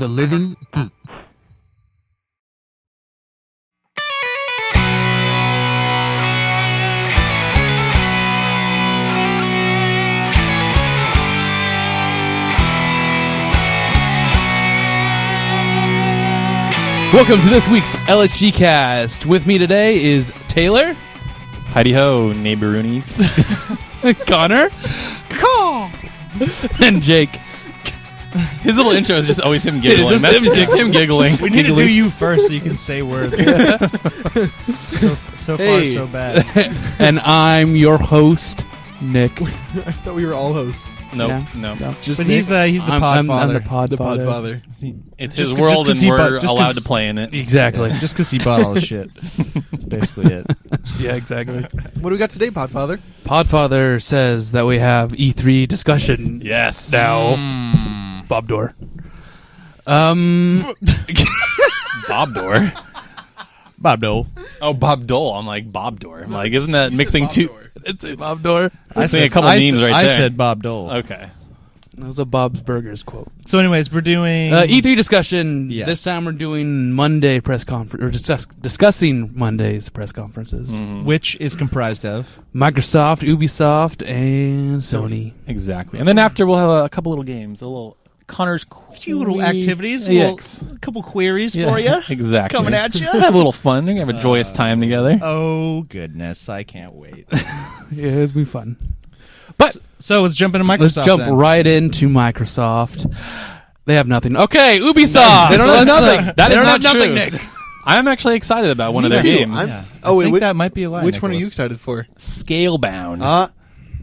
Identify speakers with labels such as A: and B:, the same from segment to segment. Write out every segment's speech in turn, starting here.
A: the living geeks.
B: Welcome to this week's LHG cast. With me today is Taylor.
C: Heidi ho, neighboroonies.
B: Connor. And Jake.
C: His little intro is just always him giggling. That's just him giggling.
D: We need to do you first so you can say words. so far, so bad.
B: And I'm your host, Nick.
E: I thought we were all hosts.
C: No.
D: Just but he's the podfather.
B: I'm the podfather.
E: The podfather.
C: It's his world, and we're allowed to play in it.
B: Exactly.
D: Just because he bought all the shit. That's basically it.
B: Yeah, exactly.
E: What do we got today, Podfather?
B: Podfather says that we have E3 discussion.
C: Yes.
B: Now, Bob Dorr.
C: Bob Dorr.
D: Bob Dole.
C: Oh, Bob Dole. I'm like Bob Dorr. I'm like, isn't that mixing two?
B: It's a Bob Dorr.
C: I said a couple names right
D: there.
C: there.
D: I said Bob Dole.
C: Okay.
B: That was a Bob's Burgers quote.
D: So, anyways, we're doing
B: E3 discussion.
D: Yes.
B: This time we're doing Monday press conference, or discussing Monday's press conferences,
D: which is comprised of
B: Microsoft, Ubisoft, and Sony.
C: Exactly. And then after we'll have a couple little games, a little Connor's
D: a few little activities,
C: a
D: couple queries for you.
C: Exactly.
D: Coming at you.
C: Have a little fun. We're going to have a joyous time together.
D: Oh, goodness. I can't wait.
B: Yeah, it'll be fun. But
D: so let's jump into Microsoft.
B: Let's jump
D: then.
B: right into Microsoft. They have nothing. Okay, Ubisoft.
E: They don't have nothing.
C: That is not
E: nothing,
C: true.
E: Nick.
C: I'm actually excited about one of their
E: too.
C: games.
E: Oh, wait,
D: I think that might be a lie.
E: Which one are you
D: Nicholas.
E: excited for?
C: Scalebound.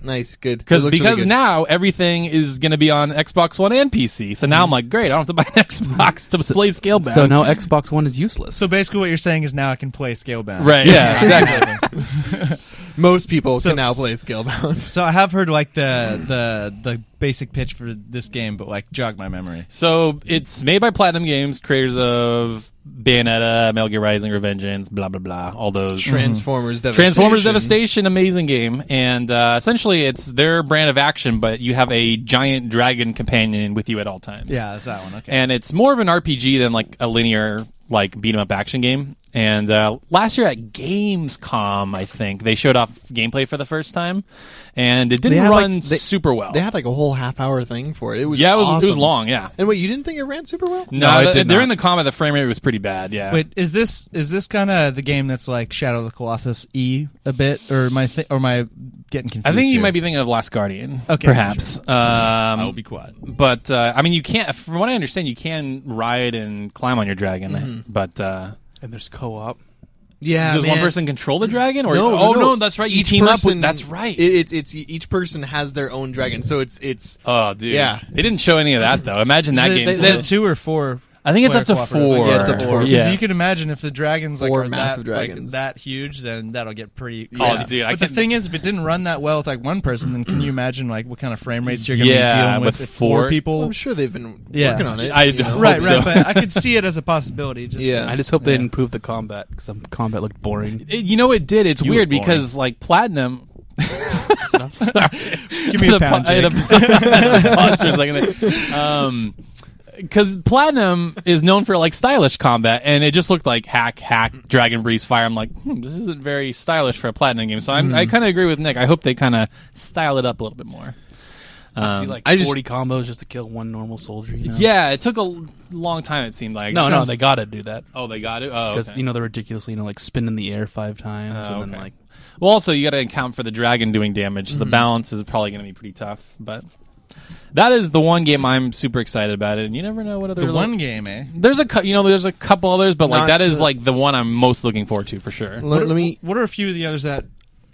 E: Nice, good.
C: Because
E: It looks really good.
C: now everything is going to be on Xbox One and PC. So now I'm like, great, I don't have to buy an Xbox to play Scalebound.
B: So now Xbox One is useless.
D: So basically what you're saying is now I can play Scalebound.
C: Right. Yeah, exactly.
E: Most people can now play Scalebound.
D: So I have heard like the basic pitch for this game, but like jog my memory.
C: So it's made by Platinum Games, creators of Bayonetta, Metal Gear Rising, Revengeance, blah, blah, blah. All those.
E: Transformers Devastation.
C: Transformers Devastation, amazing game. And essentially it's their brand of action, but you have a giant dragon companion with you at all times.
D: Yeah, that's that one. Okay.
C: And it's more of an RPG than like a linear like beat 'em up action game. And last year at Gamescom, I think they showed off gameplay for the first time, and it didn't run super well.
E: They had like a whole half-hour thing for it. It was
C: awesome. It was
E: awesome.
C: Long. Yeah.
E: And wait, you didn't think it ran super well?
C: No,
B: it did
C: during
B: not.
C: the combat, the frame rate was pretty bad. Yeah.
D: Wait, is this kind of the game that's like Shadow of the Colossus a bit, or am I getting confused?
C: I think you
D: here?
C: might be thinking of Last Guardian.
D: Okay,
C: perhaps.
D: Sure. I will be quiet.
C: But I mean, you can't. From what I understand, you can ride and climb on your dragon, but
B: and there's co-op.
E: Yeah,
C: does
E: man.
C: one person control the dragon? Or
E: No,
C: that's right. You
E: Each
C: team up
E: person-
C: with. That's right.
E: It's each person has their own dragon, so it's.
C: Oh, dude.
E: Yeah.
C: They didn't show any of that though. Imagine that game.
D: Is it 2 or 4?
C: I think it's up to
D: player
C: 4.
D: cooperative?
E: Yeah, it's up to 4.
D: Because
C: Yeah.
D: you can imagine if the dragons like
E: Four
D: are
E: massive
D: that,
E: dragons.
D: like, that huge, then that'll get pretty.
C: Oh,
D: crazy.
C: dude,
D: but the thing is, if it didn't run that well with like one person, then can you imagine like what kind of frame rates you're going to be dealing with if 4 people?
E: Well, I'm sure they've been
D: Yeah.
E: working on it.
C: I
E: you know?
C: hope
D: Right,
C: so.
D: but I could see it as a possibility. Just
E: Yeah.
B: I just hope they didn't improve the combat, because the combat looked boring.
C: You know, it did. It's
D: You
C: weird
D: were boring.
C: because like Platinum. Sorry.
D: Give me a pound,
C: I had to pause for a second. Because Platinum is known for like stylish combat, and it just looked like hack, dragon breeze fire. I'm like, this isn't very stylish for a Platinum game. So I kind of agree with Nick. I hope they kind of style it up a little bit more.
B: I feel like 40 combos just to kill one normal soldier. You know?
C: Yeah, it took a long time. It seemed like.
B: No, they gotta do that.
C: Oh, they got it. Oh,
B: Because
C: okay.
B: they're ridiculously, like spin in the air 5 times, and then
C: okay.
B: like.
C: Well, also you got to account for the dragon doing damage. So the balance is probably going to be pretty tough, but. That is the one game I'm super excited about it, and you never know what other
D: The one game, eh?
C: There's there's a couple others, but like
E: Not
C: that is
E: to-
C: like the one I'm most looking forward to for sure.
E: Let me.
D: What are a few of the others that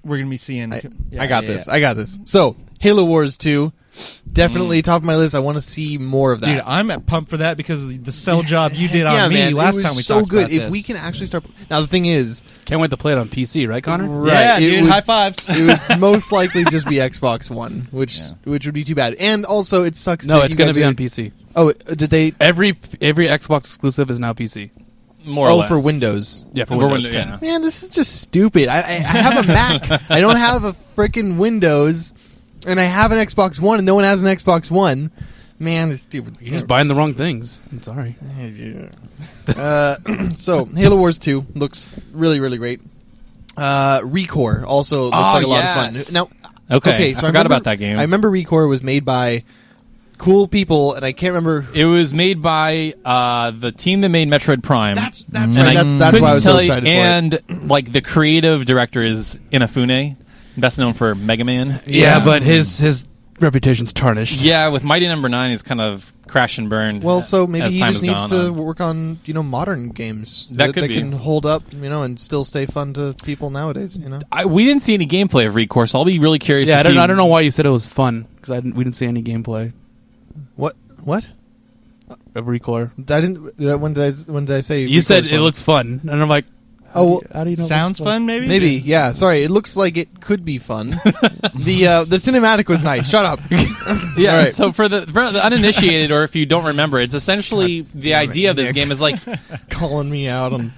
D: we're going to be seeing?
E: I got this. I got this. So, Halo Wars 2, definitely top of my list. I want to see more of that.
D: Dude, I'm at pumped for that because of the sell job you did
E: yeah,
D: on me
E: man,
D: last
E: it was
D: time we
E: so
D: talked
E: good.
D: about
E: If
D: this.
E: we can actually start. Now the thing is,
B: Can't wait to play it on PC, right, Connor?
E: right?
D: Yeah,
E: it
D: dude,
E: would,
D: high fives.
E: it would most likely just be Xbox One, which would be too bad. And also, it sucks.
B: No,
E: that
B: it's
E: you
B: going to
E: guys
B: be
E: are-
B: on PC.
E: Oh, did they?
B: Every Xbox exclusive is now PC.
C: More or
E: Oh,
C: less.
E: for Windows.
B: Yeah, for
C: For
B: Windows
C: Windows,
B: 10.
C: yeah.
E: Man, this is just stupid. I have a Mac. I don't have a freaking Windows, and I have an Xbox One, and no one has an Xbox One. Man, it's stupid.
B: You're just buying the wrong things. I'm sorry.
E: So, Halo Wars 2 looks really, really great. Recore also looks like a lot of fun. Now,
C: Okay,
E: so
C: I forgot about that game.
E: I remember Recore was made by cool people, and I can't remember.
C: It was made by the team that made Metroid Prime.
E: That's
C: And
E: right. That's why I was so
C: couldn't tell
E: excited
C: you-
E: for it.
C: And like the creative director is Inafune, best known for Mega Man.
B: Yeah, but his reputation's tarnished.
C: Yeah, with Mighty Number 9, he's kind of crash and burned.
E: Well, so maybe
C: as
E: he
C: time
E: just
C: has
E: needs
C: gone
E: to
C: on.
E: work on modern games
C: That could be.
E: can hold up, and still stay fun to people nowadays.
C: We didn't see any gameplay of Recore, so I'll be really curious.
B: Yeah,
C: to see.
B: I don't know why you said it was fun because we didn't see any gameplay
E: What?
B: of Recore.
E: I didn't. When did I say?
B: You said
E: Recore's
B: it
E: fun?
B: looks fun, and I'm like,
E: Oh, well,
B: how do you know? it
D: Sounds
B: looks
D: fun, maybe?
E: maybe. Yeah. Sorry. It looks like it could be fun. The cinematic was nice. Shut up.
C: Yeah,
E: All right.
C: so for the uninitiated, or if you don't remember, it's essentially the idea of this game is like,
E: Calling me out on.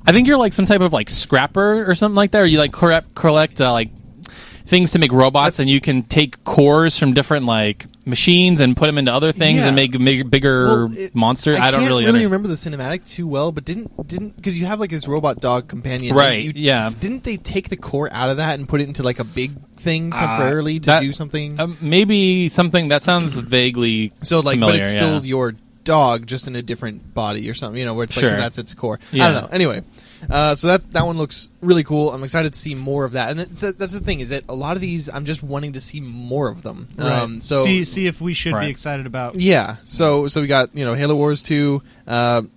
C: I think you're like some type of like scrapper or something like that, or you like collect like things to make robots, and you can take cores from different like machines and put them into other things
E: Yeah.
C: and make bigger monsters. I don't
E: can't
C: really
E: remember the cinematic too well, but didn't because you have like this robot dog companion,
C: Right, yeah.
E: Didn't they take the core out of that and put it into like a big thing temporarily to
C: that-
E: do something?
C: Maybe something that sounds vaguely
E: So like,
C: familiar,
E: but it's
C: yeah.
E: still your dog, just in a different body or something. Where it's like
C: Sure.
E: 'cause that's its core.
C: Yeah.
E: I don't know. Anyway, so that one looks really cool. I'm excited to see more of that. And that's the thing is that a lot of these, I'm just wanting to see more of them. So
D: see if we should
C: Right.
D: be excited about.
E: yeah. So we got Halo Wars 2,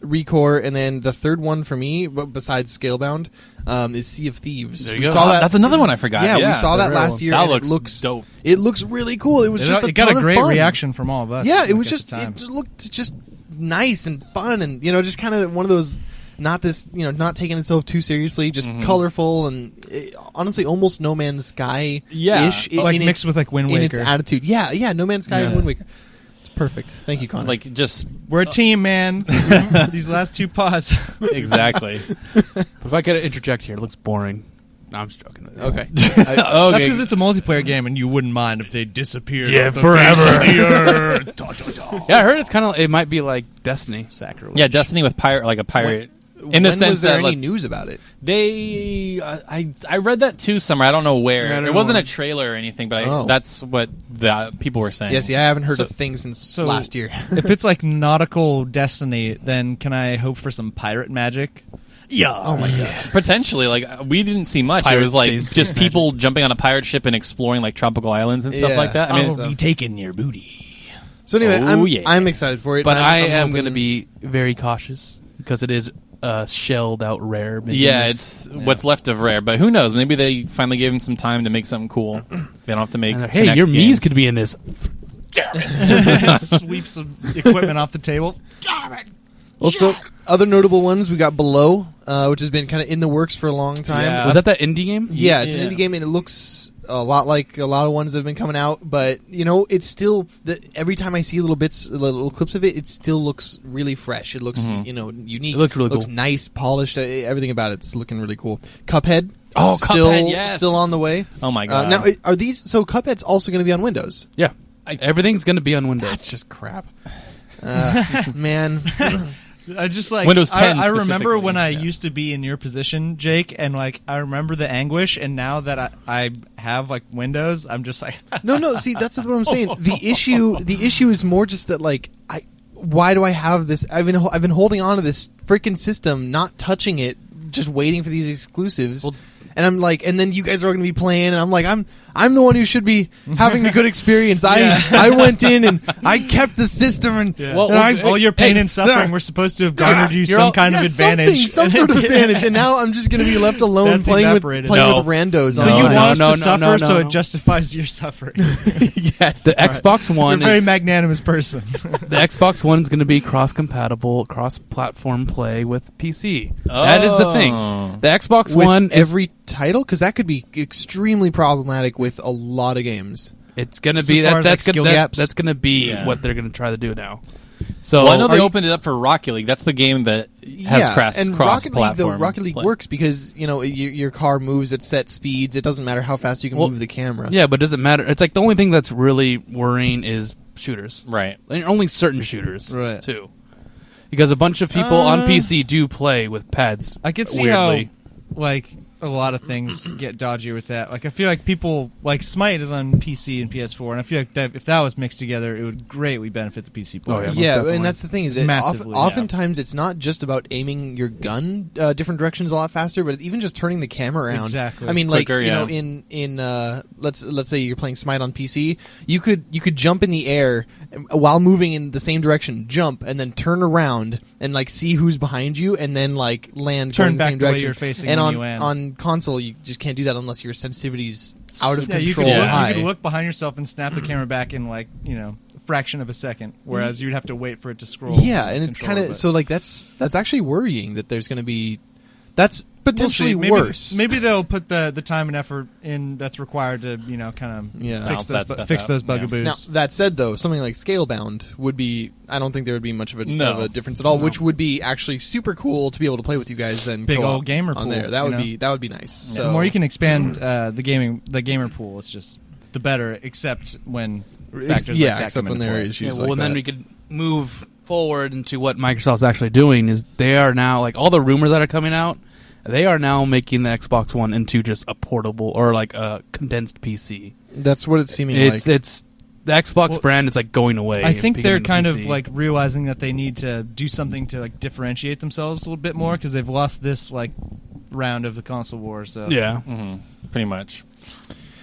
E: Recore, and then the third one for me, besides Scalebound, is Sea of Thieves.
B: There you
E: We
B: go.
E: saw that.
C: That's another one I forgot.
E: Yeah, we saw that
B: the
E: last
B: real
E: year.
C: That
E: and
C: looks
E: it looks
C: dope.
E: It looks really cool. It was just
D: It got
E: ton
D: a
E: of
D: great
E: fun.
D: reaction from all of us.
E: Yeah,
D: like,
E: it was
D: at
E: just
D: the time.
E: it looked just nice and fun, and just kind of one of those not not taking itself too seriously, just colorful and honestly almost No Man's Sky ish,
C: Yeah.
D: like mixed with like Wind
E: in its
D: Waker.
E: attitude. Yeah, No Man's Sky and
C: Yeah.
E: Wind Waker. It's perfect. Thank you, Connor.
C: Like just
D: We're a team, man. These last two pods.
C: exactly.
B: But if I could interject here, it looks boring. No, I'm just joking.
E: okay.
D: That's
C: Okay.
D: because it's a multiplayer game, and you wouldn't mind if they disappeared.
B: Yeah,
D: off the
B: forever.
D: face of the earth.
B: Yeah, I heard it might be like Destiny. Sacrilege.
C: Yeah, Destiny with a pirate. In
E: when
C: the sense
E: was there
C: that
E: any
C: let's-
E: news about it?
C: They, I read that too somewhere. I don't know where.
B: Yeah, I don't
C: it
B: know
C: wasn't
B: where.
C: a trailer or anything, but
E: Oh.
C: that's what the people were saying.
E: Yeah, see, I haven't heard
D: So-
E: a thing since
D: so-
E: last year.
D: If it's like nautical Destiny, then can I hope for some pirate magic?
E: Yeah. Oh my god.
C: Potentially, like we didn't see much.
B: Pirate
C: it was like
B: stays
C: just people jumping on a pirate ship and exploring like tropical islands and stuff
E: Yeah.
C: like that. I mean,
E: Oh,
D: Be taking your booty.
E: So anyway,
C: Oh, yeah.
E: I'm excited for it.
B: But
E: I'm
B: am
E: hoping-
B: going to be very cautious because it is shelled out rare.
C: yeah, it's what's left of Rare. But who knows? Maybe they finally gave him some time to make something cool. They don't have to make.
B: And hey,
C: Kinect
B: your
C: games.
B: Mii's could be in this.
D: Sweep some equipment off the table.
E: Also, other notable ones we got Below, which has been kind of in the works for a long time.
C: Yeah.
B: Was that indie game?
E: Yeah, it's
C: Yeah.
E: an indie game, and it looks a lot like a lot of ones that have been coming out. But it's still every time I see little clips of it, it still looks really fresh. It looks unique.
B: It looked really
E: looks
B: cool.
E: nice, polished. Everything about it's looking really cool. Cuphead,
C: Oh,
E: still
C: Cuphead, yes.
E: still on the way.
C: Oh my god!
E: Now, are these so? Cuphead's also going to be on Windows.
B: Yeah. Everything's going to be on Windows.
E: That's just crap. Man,
D: I just like
C: Windows 10
D: I remember
C: specifically,
D: when I
C: yeah.
D: used to be in your position, Jake, and like I remember the anguish. And now that I have like Windows, I'm just like,
E: no. See, that's what I'm saying. The issue is more just that why do I have this? I've been holding on to this freaking system, not touching it, just waiting for these exclusives. And I'm like, and then you guys are going to be playing, and I'm like, I'm the one who should be having a good experience. I went in and I kept the system, and
B: Well,
D: all your pain
B: hey,
D: and suffering were supposed to have garnered you
B: you're
D: some
B: all-
D: kind of advantage.
E: some sort of advantage, and now I'm just going to be left alone
D: That's
E: playing with
D: evaporated.
B: No.
E: randos.
D: So
B: No,
D: you
B: no,
D: want us
B: no,
D: to
B: no,
D: suffer,
B: no,
D: so
B: no.
D: it justifies your suffering.
E: yes.
B: The Xbox
D: You're
B: One
D: a very
B: is
D: magnanimous person.
B: the Xbox One is going to be cross-compatible, cross-platform play with PC. That is the thing.
C: Oh.
B: The Xbox
E: With
B: One is
E: every title, because that could be extremely problematic with a lot of games.
B: it's going to
D: Just
B: be
D: as far as, like,
B: that's
D: skill
B: gonna,
D: gaps?
B: that's going to be
C: Yeah.
B: what they're going to try to do now. So
C: Well, I know they
B: are you-
C: opened it up for Rocket League. That's the game that has
E: and
C: cross
E: Rocket League,
C: platform.
E: Rocket League works because your car moves at set speeds. It doesn't matter how fast you can
B: Well,
E: move the camera.
B: Yeah, but it doesn't matter. It's like the only thing that's really worrying is shooters.
C: Right.
B: And only certain shooters,
D: Right.
B: too. Because a bunch of people on PC do play with pads.
D: I could see
B: weirdly.
D: how, like, a lot of things get dodgy with that. Like, I feel like people, like, Smite is on PC and PS4, and I feel like that if that was mixed together, it would greatly benefit the PC player.
B: Oh, yeah.
D: Most
E: Yeah,
D: definitely.
E: and that's the thing is,
D: Massively, yeah.
E: oftentimes it's not just about aiming your gun different directions a lot faster, but even just turning the camera around.
D: Exactly.
E: I mean,
C: Quicker,
E: like
C: yeah.
E: in let's say you're playing Smite on PC, you could jump in the air while moving in the same direction, jump and then turn around and like see who's behind you, and then like land
D: Turn
E: going the
D: back
E: same
D: the way
E: direction.
D: you're facing
E: and
D: when
E: on
D: you land.
E: on console, you just can't do that unless your sensitivity's out of
D: Yeah,
E: control.
D: you
E: or
D: could,
E: high.
D: you could look behind yourself and snap the camera back in, like, you know, a fraction of a second, whereas you'd have to wait for it to scroll.
E: Yeah, and it's
D: controller,
E: kind of
D: but-
E: so like that's actually worrying that there's going to be that's
D: We'll
E: potentially
D: see. Maybe,
E: worse.
D: Maybe they'll put the time and effort in that's required to, you know, kind of
E: Yeah.
D: fix
C: Balance that
D: those,
C: stuff
D: fix
C: out.
D: those
C: Yeah.
D: bugaboos.
E: Now that said, though, something like Scalebound would be. I don't think there would be much of a,
C: No.
E: of a difference at all.
C: No.
E: Which would be actually super cool to be able to play with you guys and
D: Big
E: co-op
D: old gamer
E: on
D: pool,
E: there. That
D: you
E: would be
D: know?
E: nice.
D: The
E: So
D: more you can expand the gamer pool, it's just the better. Except when factors like that
E: except
D: come
E: when
D: into
E: there are
D: play.
E: issues
B: Yeah, well,
E: like
B: and then
E: that.
B: we could move forward into what Microsoft's actually doing is they are now, like, all the rumors that are coming out, they are now making the Xbox One into just a portable or like a condensed PC.
E: That's what it's seeming
B: It's
E: like.
B: it's the Xbox
D: Well,
B: brand is like going away.
D: I think
B: and
D: they're
B: becoming
D: kind
B: the
D: of
B: PC.
D: like realizing that they need to do something to like differentiate themselves a little bit more because they've lost this like round of the console war. So
B: yeah.
C: Pretty much.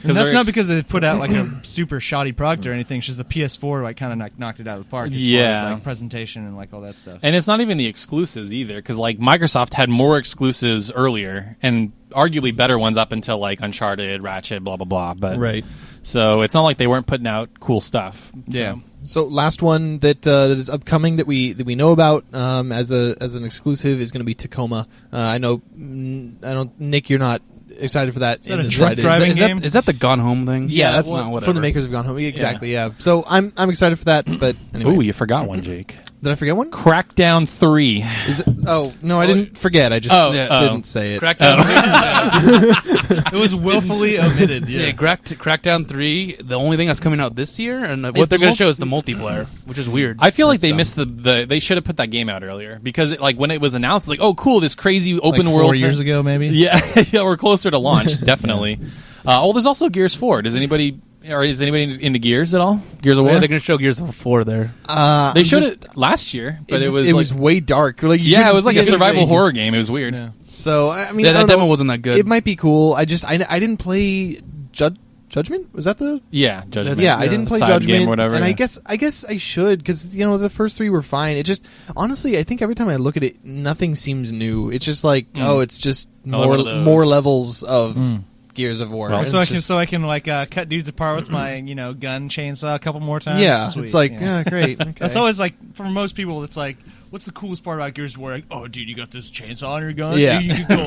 D: And that's
C: they're
D: not
C: ex-
D: because they put out like a super shoddy product or anything. It's just the PS4 like kind of knocked it out of the park as far
C: Yeah.
D: as like presentation and like all that stuff.
C: And it's not even the exclusives either, because like Microsoft had more exclusives earlier, and arguably better ones up until like Uncharted, Ratchet, blah blah blah. But
E: right.
C: so it's not like they weren't putting out cool stuff.
D: Yeah.
E: So last one that is upcoming that we know about as an exclusive is going to be Tacoma. I know Nick, you're not excited for that.
D: that
E: in
D: a
E: the
D: truck
E: slightest.
D: driving
B: Is
D: game?
B: that the Gone Home thing?
E: Yeah, that's
B: well,
E: from
B: whatever.
E: the makers of Gone Home. Exactly, yeah. So I'm excited for that. But anyway,
C: Ooh, you forgot one, Jake.
E: did I forget one?
C: Crackdown 3.
E: Is it? Oh no, I didn't forget. I just didn't say it.
B: Crackdown.
D: It was willfully omitted.
B: Yeah,
D: Yeah.
B: Crackdown 3. The only thing that's coming out this year, and
C: Is
B: what they're
C: the
B: going to show is the multiplayer, which is weird.
C: I feel like they
E: dumb.
C: missed the. They should have put that game out earlier, because it, like when it was announced, like, oh cool, this crazy open
D: Like
C: world
D: 4 years
C: thing.
D: ago, maybe.
C: Yeah, yeah, we're closer to launch, definitely. There's also Gears 4. Is anybody into Gears at all? Gears of
B: Yeah,
C: War?
B: they're going to show Gears of 4 there.
C: They showed it last year, but it was
E: it
C: like,
E: was way dark. Like you
C: yeah, it
E: couldn't
C: was like
E: see
C: a survival
E: anything.
C: horror game. It was weird.
D: Yeah.
E: So I mean,
B: Yeah,
E: I
B: that
E: don't
B: demo
E: know.
B: wasn't that good.
E: It might be cool. I didn't play Judgment. Was that the?
C: Yeah, Judgment.
E: Yeah, I didn't play
C: Side
E: Judgment,
C: game or whatever.
E: and
C: yeah.
E: I guess I should, because the first 3 were fine. It just honestly, I think every time I look at it, nothing seems new. It's just like it's just
C: Another one of those.
E: more levels of Gears of War.
C: Well,
E: And
D: So
E: it's
D: I can like cut dudes apart with my gun chainsaw a couple more times.
E: yeah,
D: Sweet,
E: it's like
D: yeah.
E: great. Okay.
D: That's always like for most people. It's like, what's the coolest part about Gears of War? Like, oh, dude, you got this chainsaw on your gun.
E: Yeah.
D: you can go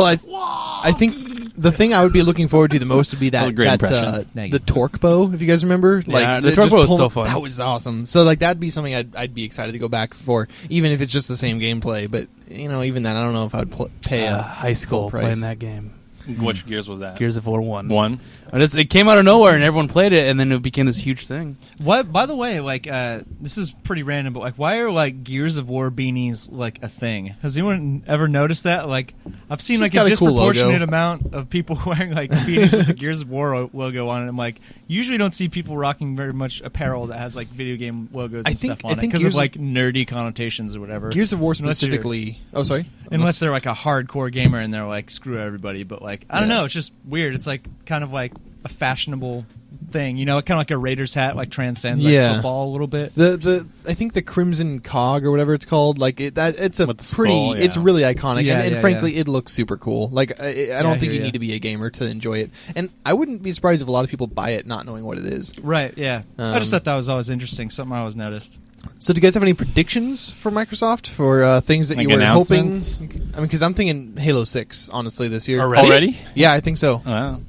D: like,
E: Well, I think the thing I would be looking forward to the most would be
C: That was
E: that
C: a great impression.
D: Thank you.
E: the torque bow. If you guys remember,
B: Yeah, the
E: it
B: torque
E: just
B: bow was
E: pulled-
B: so fun.
E: That was awesome. So like that'd be something I'd be excited to go back for, even if it's just the same gameplay. But even then, I don't know if I'd pay a
B: high school
E: full
B: playing
E: price.
B: that game.
C: Which Gears was that?
B: Gears of War 1.
C: One.
B: But it came out of nowhere, and everyone played it, and then it became this huge thing.
D: what? By the way, like this is pretty random, but like, why are like Gears of War beanies like a thing? Has anyone ever noticed that? Like, I've seen
E: It's
D: like
E: just
D: a
E: got a cool logo.
D: disproportionate amount of people wearing like beanies with the Gears of War logo on it. I'm like, usually don't see people rocking very much apparel that has like video game logos and stuff on it because of
E: Gears
D: like nerdy connotations or whatever.
E: Gears of War
D: Unless you're-
E: specifically. Oh, sorry.
D: Unless they're like a hardcore gamer and they're like, screw everybody. But like, I don't know, it's just weird. It's like kind of like a fashionable thing, kind of like a Raiders hat, like transcends like
E: Yeah.
D: football a little bit.
E: I think the Crimson Cog or whatever it's called, like it's a
C: With the
E: pretty,
C: skull, yeah.
E: it's really iconic,
D: Yeah,
E: and
D: yeah,
E: frankly, it looks super cool. Like I don't
D: I
E: think
D: hear
E: you
D: ya.
E: need to be a gamer to enjoy it, and I wouldn't be surprised if a lot of people buy it not knowing what it is.
D: Right, yeah. I just
E: Um,
D: thought that was always interesting, something I always noticed.
E: So, do you guys have any predictions for Microsoft for things that
C: Like
E: you were hoping?
C: announcements?
E: I mean, because I'm thinking Halo 6, honestly, this year.
C: Already?
E: Yeah, I think so.
C: Wow.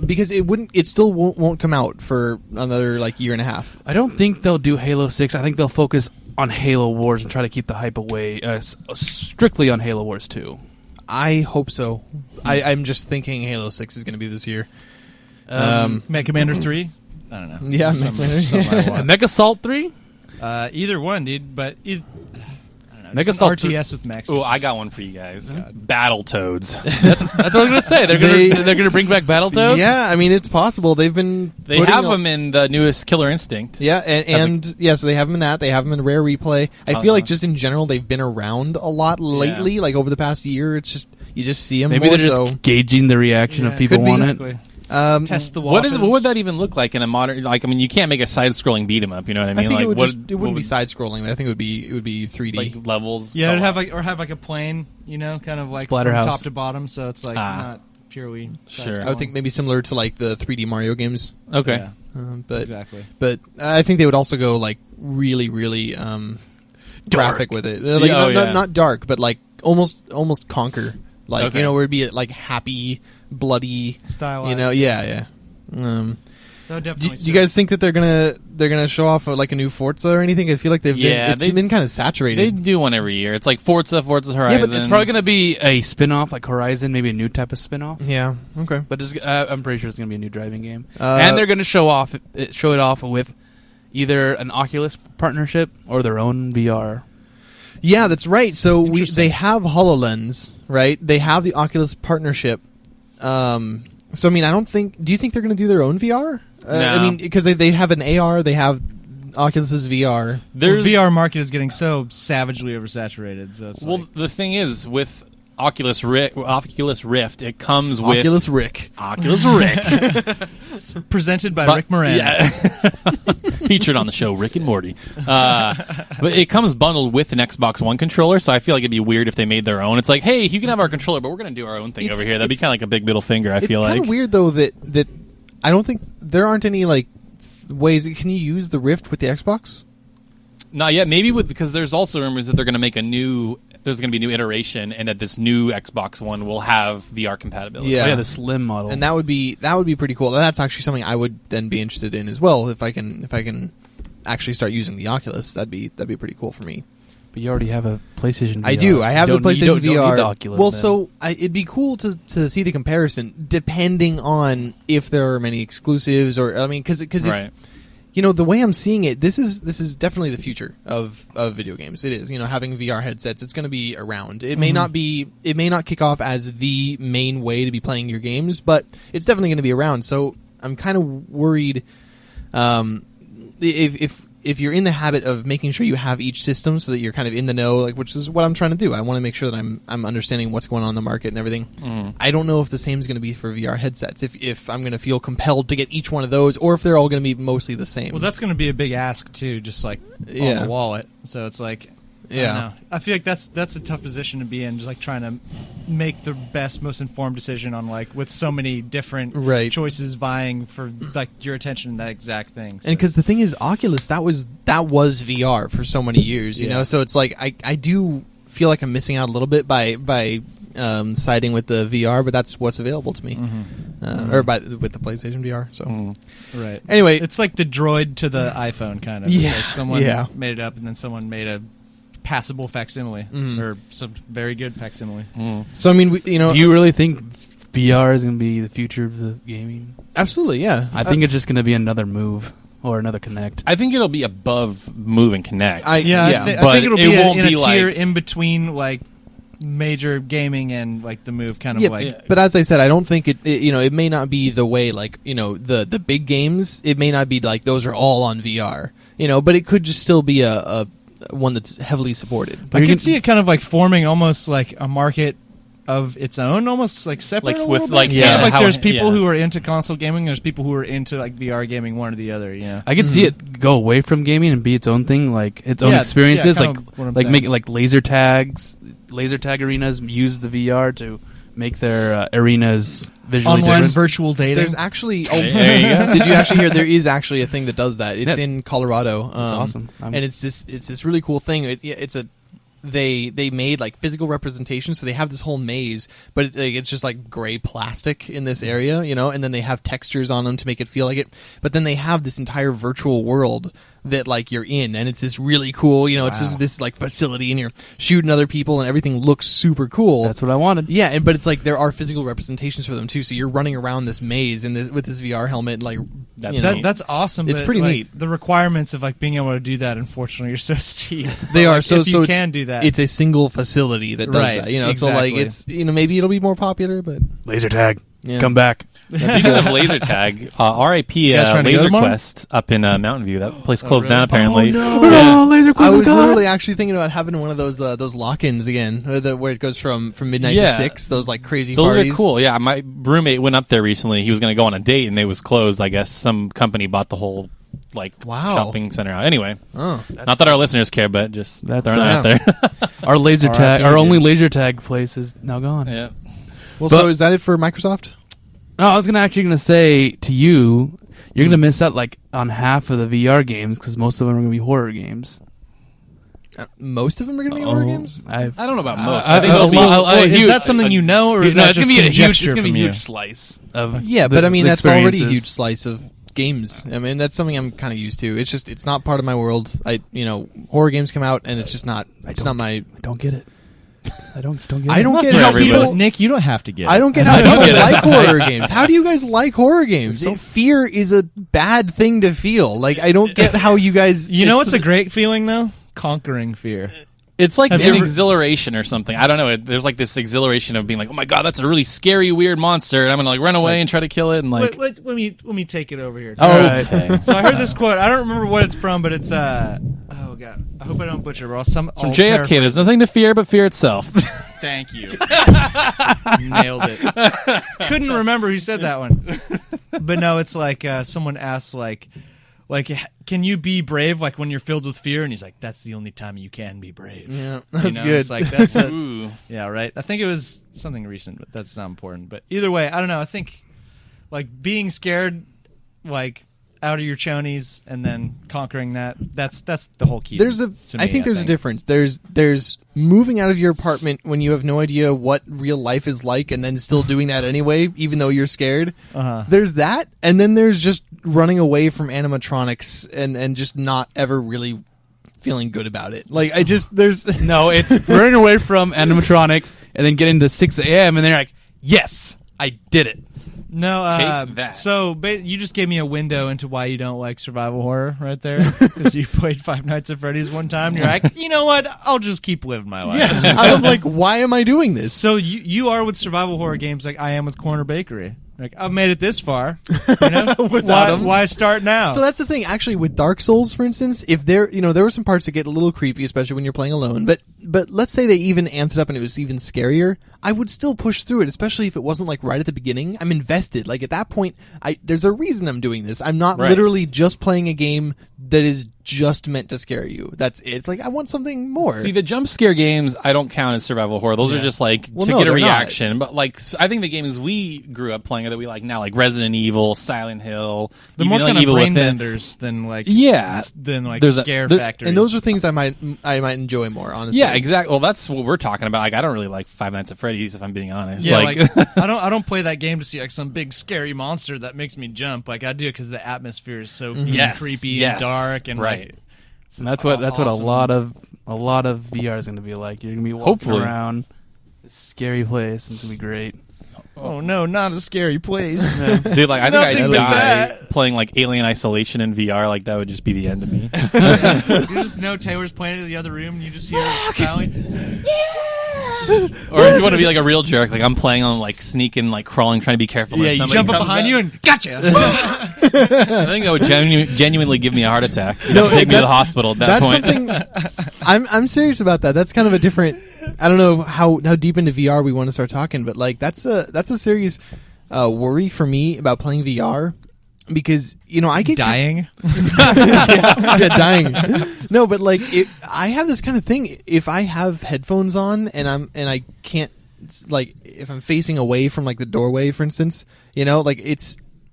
E: Because it still won't come out for another year and a half.
B: I don't think they'll do Halo 6. I think they'll focus on Halo Wars and try to keep the hype away, strictly on Halo Wars 2.
E: I hope so. I'm just thinking Halo 6 is going to be this year.
D: Command Commander 3? I don't know.
E: Yeah,
D: something I want.
B: Mech Assault 3?
D: Either one, dude. But
B: Mech Assault 3?
D: either one, dude. But I don't know.
B: Mech
D: Just an
B: Assault
D: RTS with mechs.
C: Oh, I got one for you guys. Battletoads.
B: That's what I was gonna say. They're gonna bring back Battletoads.
E: Yeah, I mean it's possible. They've been
C: They
E: putting
C: have
E: a-
C: them in the newest Killer Instinct.
E: Yeah, and so they have them in that. They have them in Rare Replay. I feel like just in general they've been around a lot lately. Like over the past year, it's just you just see them.
B: Maybe
E: more
B: they're just
E: so.
B: gauging the reaction of people
E: could be.
B: want it.
D: Exactly. Test the
C: What
D: waters.
C: would that even look like in a modern? Like, I mean, you can't make a side-scrolling beat 'em up. You know what I mean?
E: I think
C: like,
E: it would
C: what,
E: just it wouldn't be side scrolling. I think it would be 3D.
C: like levels.
D: Yeah, it'd
C: Oh,
D: have like a plane, you know, kind of like
B: Splatterhouse.
D: from top to bottom. So it's like not purely.
C: Sure.
E: I would think maybe similar to like the 3D Mario games.
C: Okay.
D: Yeah,
E: But
D: exactly.
E: but I think they would also go like really graphic with it. Like,
C: Yeah,
E: not dark, but like almost Conquer. Like
C: Okay.
E: you know, where it'd be like happy, bloody.
D: Stylized.
E: You know, yeah.
D: That would
E: Do
D: definitely.
E: you guys think that they're gonna show off like a new Forza or anything? I feel like they've
C: Yeah,
E: been kind of
C: They
E: saturated.
C: do one every year. It's like Forza Horizon.
B: Yeah, but it's probably gonna be a spin-off, like Horizon, maybe a new type of spin-off.
E: Yeah. Okay.
B: But I'm pretty sure it's gonna be a new driving game,
E: Uh,
B: and they're gonna show it off with either an Oculus partnership or their own VR.
E: Yeah, that's right. So
D: Interesting.
E: they have HoloLens, right? They have the Oculus partnership. So I mean, I don't think. Do you think they're going to do their own VR? I
C: No.
E: mean, because they have an AR, they have Oculus's VR.
D: The VR market is getting so savagely oversaturated. So it's
C: Well,
D: like,
C: the thing is, with Oculus Rift, it comes with
E: Oculus Rick.
C: Oculus Rick,
D: presented by
C: But-
D: Rick Moranis.
C: yeah. Featured on the show Rick and Morty. But it comes bundled with an Xbox One controller, so I feel like it'd be weird if they made their own. It's like, hey, you can have our controller, but we're going to do our own thing
E: It's-
C: over here. That'd be
E: it's-
C: kind of like a big middle finger. I
E: It's
C: feel
E: kind
C: like
E: of weird though that I don't think there aren't any like ways. Can you use the Rift with the Xbox?
C: not yet. Maybe because there's also rumors that they're going to make there's going to be a new iteration, and that this new Xbox One will have VR compatibility.
E: Yeah.
B: Oh, yeah, the slim model.
E: And that would be pretty cool. That's actually something I would then be interested in as well. If I can actually start using the Oculus, that'd be pretty cool for me.
B: But you already have a PlayStation VR.
E: I do. I have the PlayStation
B: you don't need
E: VR.
B: the Oculus,
E: well,
B: then.
E: so it'd be cool to see the comparison, depending on if there are many exclusives, or I mean, because
C: Right.
E: you know, the way I'm seeing it, this is definitely the future of video games. It is, you know, having VR headsets. It's going to be around. It may not kick off as the main way to be playing your games, but it's definitely going to be around. So I'm kind of worried if you're in the habit of making sure you have each system so that you're kind of in the know, like, which is what I'm trying to do. I want to make sure that I'm understanding what's going on in the market and everything. I don't know if the same is going to be for VR headsets. If I'm going to feel compelled to get each one of those, or if they're all going to be mostly the same.
D: well, that's going to be a big ask too, just like on
E: Yeah.
D: the wallet. So it's like, I don't
E: Yeah.
D: know. I feel like that's a tough position to be in, just like trying to make the best, most informed decision on like with so many different
E: Right.
D: choices vying for like your attention in that exact thing. So.
E: And because the thing is, Oculus, that was VR for so many years, you
D: Yeah.
E: know. So it's like I do feel like I'm missing out a little bit by siding with the VR, but that's what's available to me, or with the PlayStation VR. So
D: right.
E: anyway,
D: It's like the Droid to the iPhone, kind of.
E: Yeah,
D: It's like someone
E: yeah.
D: made it up, and then someone made a passable facsimile, or some very good facsimile.
E: so I mean, you know,
B: Do you really think VR is going to be the future of the gaming?
E: absolutely, yeah.
B: I think it's just going to be another Move or another Kinect.
C: I think it'll be above Move and Connect.
D: Yeah,
E: Yeah,
D: I think
C: but
D: it'll
C: it
D: be
C: won't
D: in a
C: be
D: tier
C: like-
D: in between like major gaming and like the Move, kind of
E: Yeah,
D: like.
E: but as I said, I don't think it. You know, it may not be the way like the big games. It may not be like those are all on VR. You know, but it could just still be a one that's heavily supported.
D: I could see it kind of like forming almost like a market of its own, almost like separate.
C: Like
D: a
C: with,
D: little bit.
C: like,
D: Kind
E: yeah,
D: of like
C: how-
D: there's people
C: yeah.
D: who are into console gaming. There's people who are into like VR gaming, one or the other. You know.
B: I could see it go away from gaming and be its own thing, like its own
D: Yeah,
B: experiences,
D: yeah,
B: like
D: kind of what I'm
B: like
D: saying.
B: make it like laser tag arenas use the VR to make their arenas visually
D: Online
B: different.
D: virtual dating.
E: There's actually.
C: There you go.
E: Did you actually hear? There is actually a thing that does that. It's
B: Yeah.
E: in Colorado.
B: That's awesome.
E: And it's this really cool thing. They made like physical representation, so they have this whole maze, but it's just like gray plastic in this area, you know, and then they have textures on them to make it feel like it. But then they have this entire virtual world that like you're in, and it's this really cool, it's this like facility, and you're shooting other people, and everything looks super cool.
B: That's what I wanted.
E: Yeah, but it's like there are physical representations for them too. So you're running around this maze with this VR helmet, like
D: that's awesome.
E: It's
D: but,
E: pretty
D: like,
E: neat.
D: The requirements of like being able to do that, unfortunately, are so steep.
E: They are
D: Like,
E: so.
D: if
E: So
D: you
E: it's,
D: can do that.
E: It's a single facility that does
D: Right,
E: that. So like
D: exactly.
E: it's maybe it'll be more popular, but
B: Laser tag.
E: Yeah.
B: Come back.
C: Speaking of laser tag, RIP
D: guys trying to go
C: Laser
D: tomorrow?
C: Quest up in Mountain View. That place closed
D: really?
C: down apparently.
B: Oh, Laser Quest
E: I
B: is
E: was
B: gone.
E: literally actually thinking about having one of those lock-ins again, where it goes from midnight to
C: Yeah.
E: 6. Those like crazy
C: Those
E: parties.
C: are cool. Yeah, my roommate went up there recently. He was going to go on a date, and it was closed. I guess some company bought the whole
E: Wow.
C: shopping center out. Anyway,
E: Oh,
C: not that our listeners care, but just
B: That's-
C: throwing it out there.
B: Our laser
D: R.I.P.
B: tag, our
D: dude.
B: only laser tag place is now gone.
C: Yeah.
E: well,
B: But-
E: so is that it for Microsoft?
B: No, I was gonna say to you, you're gonna miss out like on half of the VR games because most of them are gonna be horror games.
E: Most of them are going to be horror games.
C: I don't know about most.
B: I-
C: I think there'll be
D: is that something you know, or is
B: no,
D: that
B: it's
D: just
B: gonna be a huge,
D: conjecture
B: it's gonna be a
D: from you?
B: huge slice of
E: Yeah,
B: the-
E: but I mean
B: the
E: that's already a
B: experiences.
E: huge slice of games. I mean that's something I'm kind of used to. It's just it's not part of my world. Horror games come out and it's just not. It's not my.
B: I don't get it. I don't get it.
E: I don't get
C: for
E: how
C: everybody.
E: people.
D: Nick, you don't have to get.
E: I don't get
C: I
E: how
C: don't
E: people
C: get it.
E: like horror games. How do you guys like horror games? Fear is a bad thing to feel. Like I don't get how you guys.
D: You know what's a great feeling though? Conquering fear.
C: It's like
D: Have
C: an
D: you ever-
C: exhilaration or something. I don't know. There's like this exhilaration of being like, oh my god, that's a really scary, weird monster, and I'm gonna like run away and try to kill it. And like,
D: Let me take it over here.
C: okay.
D: So I heard this quote. I don't remember what it's from, but it's oh god. I hope I don't butcher. But
C: From
D: I'll
C: JFK,
D: paraphrase.
C: there's nothing to fear but fear itself.
D: Thank you. Nailed it. Couldn't remember who said that one. But no, it's like someone asks like, can you be brave like when you're filled with fear? And he's like, that's the only time you can be brave.
E: Yeah, that's
D: You know,
E: good.
D: It's like that's a,
C: Ooh.
D: yeah, right. I think it was something recent, but that's not important. But either way, I don't know. I think like being scared, like out of your chonies, and then conquering that's the whole key.
E: I think there's a difference. There's moving out of your apartment when you have no idea what real life is like, and then still doing that anyway, even though you're scared.
D: Uh-huh.
E: There's that, and then there's just running away from animatronics and just not ever really feeling good about it. Like there's
B: No, it's running away from animatronics and then getting to 6 a.m. and then you're like, yes, I did it.
D: No,
C: Take that.
D: So you just gave me a window into why you don't like survival horror right there, because you played Five Nights at Freddy's one time. And you're like, you know what? I'll just keep living my life.
E: yeah. I'm like, why am I doing this?
D: So you are with survival horror games like I am with Corner Bakery. Like I've made it this far. You know?
E: Without 'em.
D: Why start now?
E: So that's the thing. Actually, with Dark Souls, for instance, if there were some parts that get a little creepy, especially when you're playing alone. But let's say they even amped it up and it was even scarier. I would still push through it, especially if it wasn't like right at the beginning. I'm invested. Like at that point, there's a reason I'm doing this. I'm not
C: Right.
E: literally just playing a game that is just meant to scare you. That's it. It's like I want something more.
C: See, the jump scare games, I don't count as survival horror. Those are just like
E: Well,
C: to
E: no,
C: get a
E: they're not.
C: reaction. But like, I think the games we grew up playing that we like now, like Resident Evil, Silent Hill,
D: They're
C: even,
D: more
C: like,
D: kind of
C: Evil
D: brain
C: Within.
D: benders than like
C: There's a-
D: scare
C: there-
D: factories.
E: and those are things I might enjoy more. Honestly,
C: Yeah, exactly. Well, that's what we're talking about. Like, I don't really like Five Nights at Freddy's, if I'm being honest.
D: Yeah,
C: like,
D: like I don't play that game to see like some big scary monster that makes me jump. Like I do it because the atmosphere is so
C: Yes,
D: creepy
C: yes,
D: and dark and
C: right.
D: like,
B: And that's what
D: awesome.
B: a lot of VR is going to be like. You're going to be walking
C: Hopefully.
B: around this scary place, and it's going to be great.
D: oh no, not a scary place.
C: dude, like I think
D: Nothing
C: I'd
D: but
C: die
D: that.
C: playing like Alien Isolation in VR. Like that would just be the end of me.
D: You just know Taylor's pointing to the other room and you just hear howling.
C: Or if you want to be like a real jerk, like I'm playing on like sneaking, like crawling, trying to be careful.
D: Yeah,
C: and
D: you
C: somebody
D: jump up
C: comes
D: behind
C: up.
D: you and gotcha.
C: I think that would genuinely give me a heart attack.
E: No,
C: Take me to the
E: that's-
C: hospital at that
E: That's
C: point.
E: something. I'm serious about that. That's kind of a different. I don't know how deep into VR we want to start talking, but like that's a serious worry for me about playing VR because I get
D: Dying.
E: yeah, dying. No, but like I have this kind of thing. If I have headphones on and I can't like if I'm facing away from like the doorway, for instance, like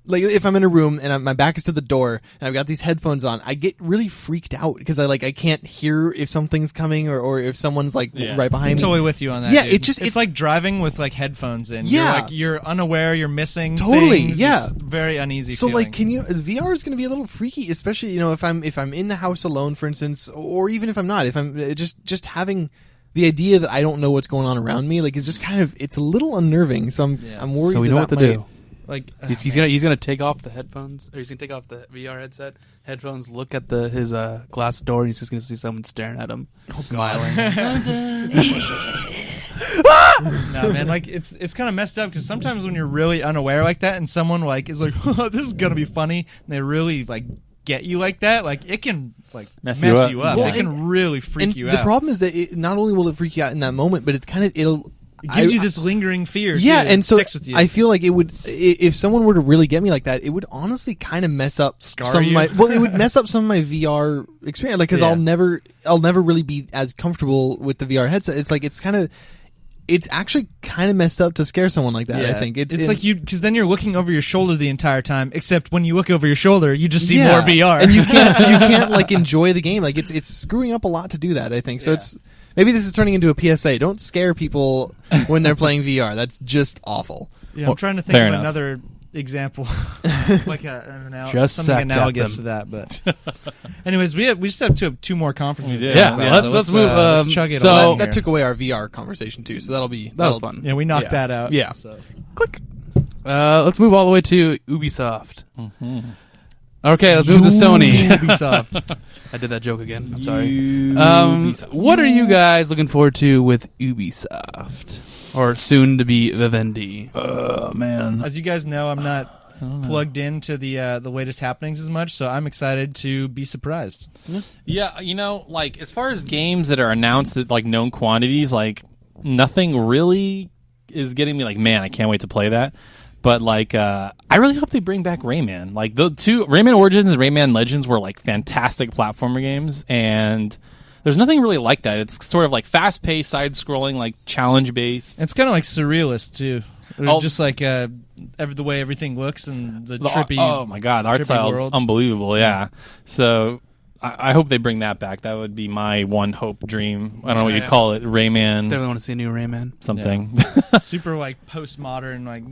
E: like if I'm in a room and my back is to the door and I've got these headphones on, I get really freaked out because I can't hear if something's coming or if someone's like right behind me.
D: Totally with you on that.
E: Yeah,
D: dude. It's like driving with like headphones in.
E: Yeah,
D: you're unaware, you're missing.
E: Totally,
D: things.
E: yeah.
D: It's very uneasy.
E: So
D: feeling.
E: like, VR is going to be a little freaky, especially if I'm in the house alone, for instance, or even if I'm not, if I'm just having the idea that I don't know what's going on around me, like it's just it's a little unnerving. So I'm worried.
B: So we know what to do.
D: Like
B: he's gonna take off the headphones, or he's gonna take off the VR headphones, look at his glass door, and he's just gonna see someone staring at him, smiling.
D: No, man, like it's kind of messed up because sometimes when you're really unaware like that, and someone like is like, oh, "This is gonna be funny," and they really like get you like that, like it can like mess you up.
E: Well,
D: it can really freak you
E: out.
D: The
E: problem is that not only will it freak you out in that moment, but it
D: gives you this lingering fear.
E: Yeah,
D: too,
E: and so
D: sticks with you.
E: I feel like it would, if someone were to really get me like that, it would honestly kind of mess up some of my. Well, it would mess up some of my VR experience, like because I'll never really be as comfortable with the VR headset. It's like it's actually kind of messed up to scare someone like that.
D: Yeah.
E: I think
D: it's like because then you're looking over your shoulder the entire time. Except when you look over your shoulder, you just see more VR,
E: and you can't like enjoy the game. Like it's screwing up a lot to do that. I think so. It's. Maybe this is turning into a PSA. Don't scare people when they're playing VR. That's just awful.
D: Yeah, I'm trying to think of another example, like something analogous to that. But, anyways, we just have two more conferences.
B: Yeah, let's move.
D: Let's chug it.
E: So that took away our VR conversation too. So that was fun.
D: Yeah, we knocked that out.
E: Yeah.
D: So.
B: Click. Let's move all the way to Ubisoft. Mm-hmm. Okay, let's move to Sony.
D: Ubisoft.
B: I did that joke again. I'm sorry. What are you guys looking forward to with Ubisoft? Or soon to be Vivendi?
C: Man.
D: As you guys know, I'm not plugged into the latest happenings as much, so I'm excited to be surprised.
C: Yeah, like as far as games that are announced at like known quantities, like nothing really is getting me like, man, I can't wait to play that. But like, I really hope they bring back Rayman. Like the two Rayman Origins and Rayman Legends were like fantastic platformer games, and there's nothing really like that. It's sort of like fast-paced, side-scrolling, like challenge-based.
D: It's kind of like surrealist too. Just like the way everything looks and the trippy.
C: Oh my god, the art style is unbelievable. Yeah, so. I hope they bring that back. That would be my one hope dream. I don't know what you'd call it. Rayman.
B: Definitely want to see a new Rayman.
C: Something.
D: Yeah. Super like postmodern, like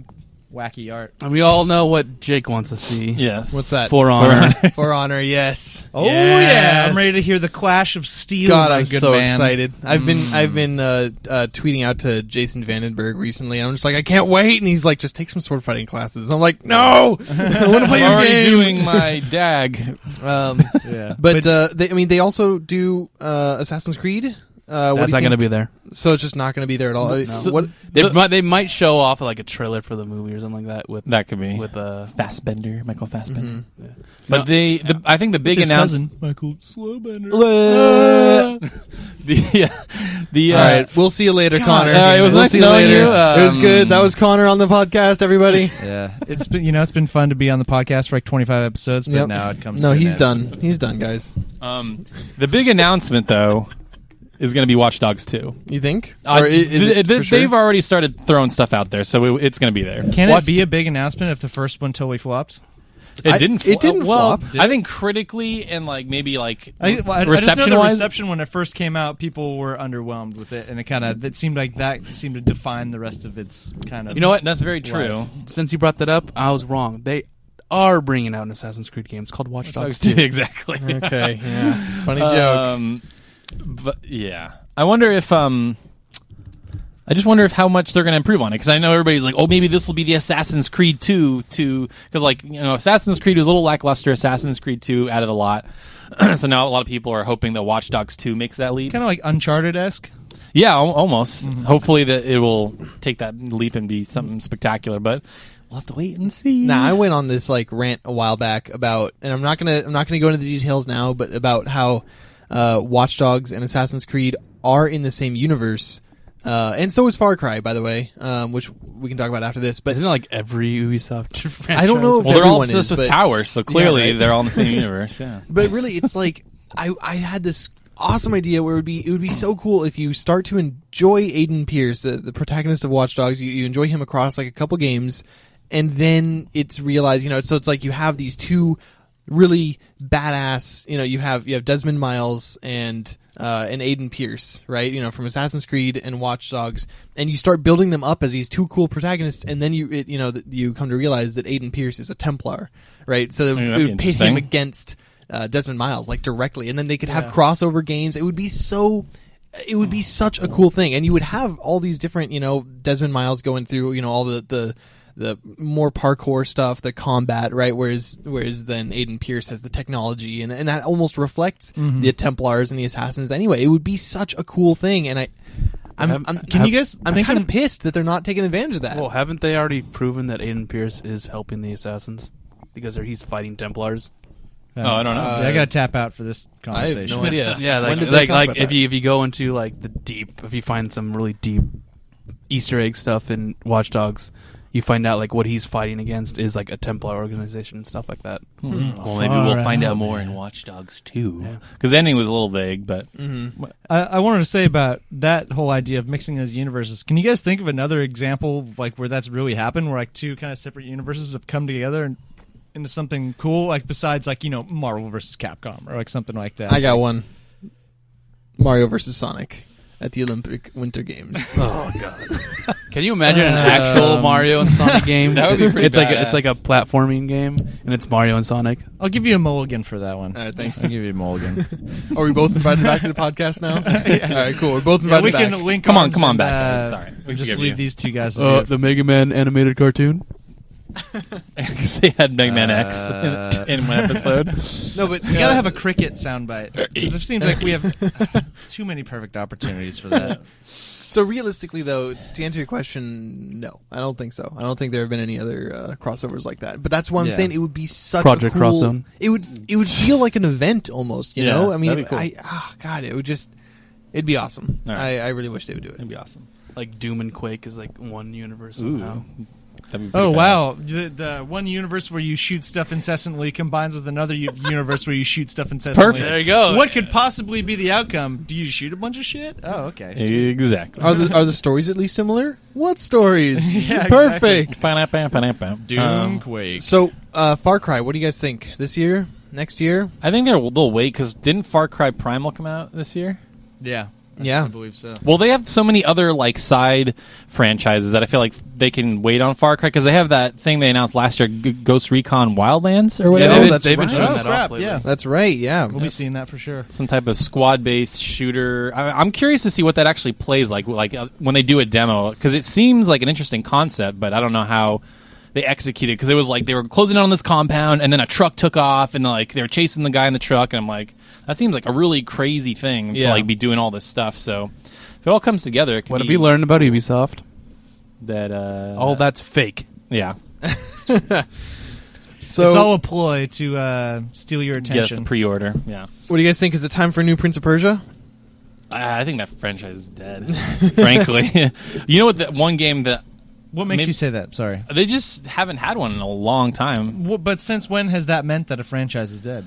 D: wacky art.
B: And we all know what Jake wants to see.
C: Yes.
E: What's that?
B: For Honor.
E: For Honor, yes.
D: Oh yeah, I'm ready to hear the clash of steel.
E: God, I'm so
D: man.
E: excited. I've been tweeting out to Jason Vandenberg recently, and I'm just like, I can't wait. And he's like, just take some sword fighting classes. I'm like, no, I want to play your game.
C: Doing my DAG.
E: Yeah, but they also do Assassin's Creed.
B: That's not going to be there.
E: So it's just not going to be there at all.
B: No.
E: So
B: they might show off like a trailer for the movie or something like that.
C: That could be
B: with
C: Fassbender, Michael Fassbender.
B: Mm-hmm.
C: Yeah. But I think the big announcement,
D: Michael Slowbender.
E: All right, we'll see you later, Connor.
C: It was nice knowing you.
E: It was good. That was Connor on the podcast, everybody.
D: Yeah, it's been fun to be on the podcast for like 25 episodes, but now it comes.
E: No,
D: to
E: he's done. He's done, guys.
C: The big announcement though is going to be Watch Dogs 2.
E: You think?
C: Or
E: sure?
C: They've already started throwing stuff out there, so it's going to be there.
D: Can it be a big announcement if the first one totally flopped?
C: It didn't
E: flop.
C: I think critically and like maybe like
D: reception-wise,
C: reception
D: I just know the reception when it first came out, people were underwhelmed with it, and it seemed like that seemed to define the rest of its kind of.
B: You know what?
C: That's very true.
B: Life. Since you brought that up, I was wrong. They are bringing out an Assassin's Creed game. It's called Watch Dogs 2.
C: Exactly.
E: Okay. Yeah. Funny joke.
C: But yeah, I wonder if I just wonder if how much they're going to improve on it, because I know everybody's like, oh, maybe this will be the Assassin's Creed 2 because like, Assassin's Creed was a little lackluster. Assassin's Creed 2 added a lot. So now a lot of people are hoping that Watch Dogs 2 makes that leap.
D: It's kind of like Uncharted-esque.
C: Yeah, almost. Mm-hmm. Hopefully that it will take that leap and be something spectacular, but we'll have to wait and see.
E: Nah, I went on this like rant a while back about, and I'm not gonna go into the details now, but about how Watch Dogs and Assassin's Creed are in the same universe, and so is Far Cry, by the way, which we can talk about after this. But
B: isn't it like every Ubisoft franchise?
E: I don't know if
C: they're all
E: everyone
C: obsessed
E: is,
C: with
E: but
C: towers, so clearly
E: yeah, right.
C: they're all in the same universe. Yeah,
E: but really, it's like I had this awesome idea where it would be so cool if you start to enjoy Aiden Pierce, the protagonist of Watch Dogs. You enjoy him across like a couple games, and then it's realized, so it's like you have these two really badass, you have Desmond Miles and Aiden Pierce, right? From Assassin's Creed and Watch Dogs, and you start building them up as these two cool protagonists, and then you come to realize that Aiden Pierce is a Templar, right? So it would pit him against Desmond Miles like directly, and then they could have crossover games. It would be such a cool thing, and you would have all these different, Desmond Miles going through, all the more parkour stuff, the combat, right? Whereas then Aiden Pierce has the technology, and that almost reflects the Templars and the Assassins. Anyway, it would be such a cool thing, and I'm kind of pissed that they're not taking advantage of that.
B: Well, haven't they already proven that Aiden Pierce is helping the Assassins because he's fighting Templars?
C: I don't know.
D: I gotta tap out for this conversation.
E: I have no idea.
B: Yeah, like if you go into like the deep, if you find some really deep Easter egg stuff in Watch Dogs, you find out like what he's fighting against is like a Templar organization and stuff like that.
C: Well, maybe we'll find out more in Watch Dogs 2. Because the ending was a little vague, but...
D: I wanted to say about that whole idea of mixing those universes. Can you guys think of another example of, like, where that's really happened, where like two kind of separate universes have come together and into something cool, like besides like Marvel versus Capcom or like something like that?
E: I got one. Mario versus Sonic at the Olympic Winter Games.
B: Oh god! Can you imagine an actual Mario and Sonic game?
C: That would be pretty badass.
B: It's like a platforming game, and it's Mario and Sonic.
D: I'll give you a mulligan for that one.
E: All right, thanks.
D: I'll give you a mulligan.
E: Are we both invited back to the podcast now? All right, cool. We're both invited
D: we
E: back.
D: can link.
C: Come on
D: arms
C: back, guys. Sorry.
D: We'll
C: We
D: just
C: forgive
D: leave
C: you.
D: these two guys. To do it.
B: The Mega Man animated cartoon.
C: They had Mega Man X in one episode.
E: No, but
D: You gotta have a cricket soundbite. Because it seems like we have too many perfect opportunities for that.
E: So realistically, though, to answer your question, no, I don't think so. I don't think there have been any other crossovers like that. But that's why I'm saying it would be such
B: Project
E: a cool.
B: Crosszone.
E: It would feel like an event almost. You know, I mean,
C: that'd be cool.
E: God, it'd be awesome.
C: All right.
E: I really wish they would do it.
C: That'd be awesome.
B: Like Doom and Quake is like one universe
C: Ooh.
B: somehow.
C: That'd be pretty
D: Oh
C: badass.
D: wow! The one universe where you shoot stuff incessantly combines with another universe where you shoot stuff incessantly.
C: Perfect.
B: There you go.
D: What could possibly be the outcome? Do you shoot a bunch of shit? Oh, okay.
C: Exactly.
E: Are the stories at least similar? What stories?
D: Yeah,
E: Perfect.
D: Doom, Quake.
E: So, Far Cry. What do you guys think? This year? Next year?
C: I think they'll wait because didn't Far Cry Primal come out this year?
D: Yeah.
E: Yeah.
D: I believe so.
C: Well, they have so many other like side franchises that I feel like they can wait on Far Cry because they have that thing they announced last year, Ghost Recon Wildlands or whatever.
E: that's
B: they've been
E: right.
B: showing
D: Oh,
B: that
D: crap,
B: off lately.
D: yeah.
E: That's right. Yeah.
D: We'll be seeing that for sure.
C: Some type of squad-based shooter. I'm curious to see what that actually plays like when they do a demo because it seems like an interesting concept, but I don't know how they executed because it was like they were closing in on this compound and then a truck took off and like they were chasing the guy in the truck and I'm like, that seems like a really crazy thing to like be doing all this stuff. So if it all comes together, it can
B: What
C: be
B: have we learned about Ubisoft?
C: that
B: All that's fake.
C: yeah.
E: So,
D: It's all a ploy to steal your
C: Yes,
D: attention.
C: pre-order. Yeah.
E: what do you guys think? Is it time for a new Prince of Persia?
C: I think that franchise is dead. Frankly, you know what? That one game that
D: What makes
C: Maybe-
D: you say that? Sorry.
C: they just haven't had one in a long time.
D: But since when has that meant that a franchise is dead?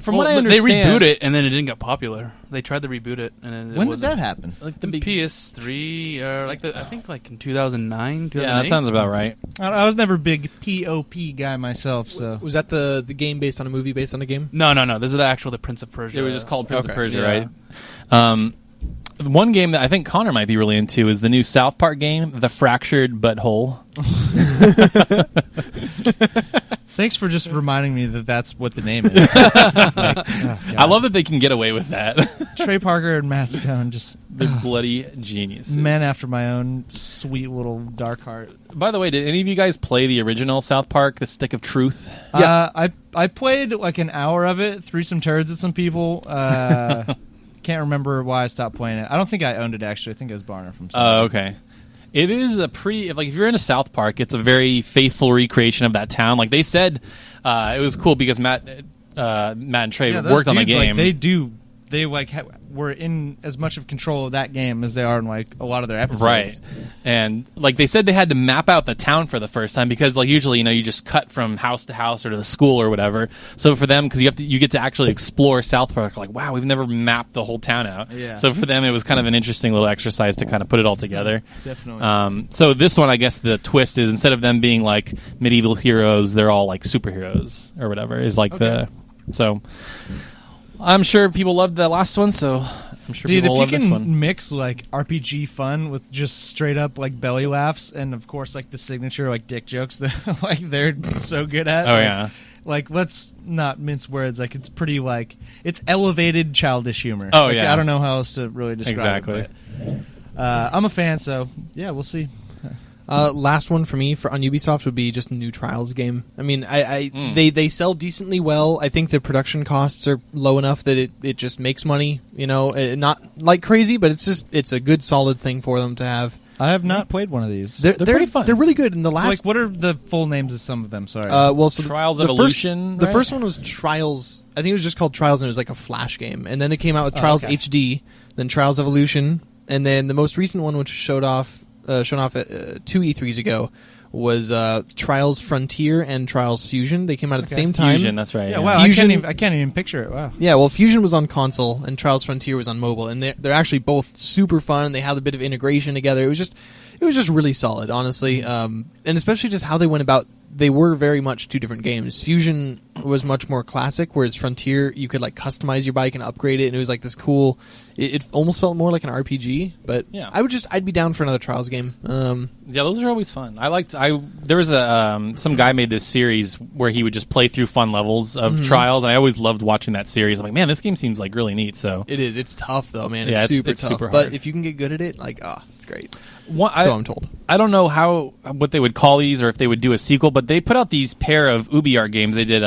C: From what I
B: they
C: understand,
B: reboot it and then it didn't get popular. They tried to reboot it and then
D: When did that happen?
C: Like
B: The PS3 or I think like in 2009, 2008.
C: Yeah, that sounds about right.
D: I was never a big POP guy myself, so.
E: Was that the game based on a movie based on a game?
B: No. This is the Prince of Persia.
C: It was just called Prince of
E: Okay.
C: Persia,
B: Yeah.
C: right? One game that I think Connor might be really into is the new South Park game, The Fractured Butthole.
D: Thanks for just reminding me that that's what the name is. I
C: I love that they can get away with that.
D: Trey Parker and Matt Stone, just
C: They're bloody geniuses.
D: men after my own sweet little dark heart.
C: By the way, did any of you guys play the original South Park, The Stick of Truth?
D: I played like an hour of it, threw some turds at some people. Can't remember why I stopped playing it. I don't think I owned it actually. I think it was Barner from.
C: Oh, okay. It is a pretty if you're into South Park, it's a very faithful recreation of that town. Like they said, it was cool because Matt and Trey
D: Yeah,
C: worked on the
D: dudes,
C: game.
D: Like, they do they were in as much of control of that game as they are in like a lot of their episodes.
C: Right. And like they said they had to map out the town for the first time because like usually, you just cut from house to house or to the school or whatever. So for them, because you get to actually explore South Park, like, wow, we've never mapped the whole town out.
D: Yeah.
C: So for them, it was kind of an interesting little exercise to kind of put it all together.
D: Definitely.
C: So this one, I guess the twist is instead of them being like medieval heroes, they're all like superheroes or whatever is like so I'm sure people loved the last one, so I'm sure
D: Dude,
C: people
D: if
C: love
D: you
C: this
D: can
C: one.
D: mix like RPG fun with just straight up like belly laughs, and of course like the signature like dick jokes that like they're so good at.
C: Oh yeah.
D: Like let's not mince words. Like it's pretty like it's elevated childish humor.
C: Oh
D: Like,
C: yeah.
D: I don't know how else to really describe
C: Exactly.
D: it. But, I'm a fan, so yeah, we'll see.
E: Last one for me on Ubisoft would be just a new Trials game. I mean, they sell decently well. I think the production costs are low enough that it just makes money. Not like crazy, but it's a good solid thing for them to have.
D: I have not played one of these.
E: They're
C: pretty fun.
E: They're really good. In the
D: So,
E: last,
D: like, what are the full names of some of them? Sorry.
E: so
C: Trials
E: the
C: Evolution,
E: The
C: right?
E: first one was Trials. I think it was just called Trials, and it was like a Flash game. And then it came out with Trials
D: okay.
E: HD, then Trials Evolution, and then the most recent one, which was shown off at 2 E3s ago, was Trials Frontier and Trials Fusion. They came out at the same time.
C: Fusion, that's right.
D: yeah,
C: Yeah.
D: wow.
E: Fusion-
D: I can't even picture it. Wow.
E: Yeah, well, Fusion was on console and Trials Frontier was on mobile, and they're actually both super fun. They had a bit of integration together. It was just really solid, honestly, and especially just how they went about. They were very much two different games. Fusion was much more classic, whereas Frontier you could like customize your bike and upgrade it, and it was like this cool. It almost felt more like an RPG, but
C: Yeah.
E: I'd be down for another Trials game.
C: Yeah, those are always fun. There was some guy made this series where he would just play through fun levels of Trials, and I always loved watching that series. I'm like, man, this game seems like really neat. So
E: It is. It's tough though, man.
C: Yeah,
E: It's super
C: it's
E: tough.
C: super
E: But
C: hard.
E: if you can get good at it, like, it's great.
C: so
E: I'm told.
C: I don't know what they would call these or if they would do a sequel, but they put out these pair of UbiArt games. They did.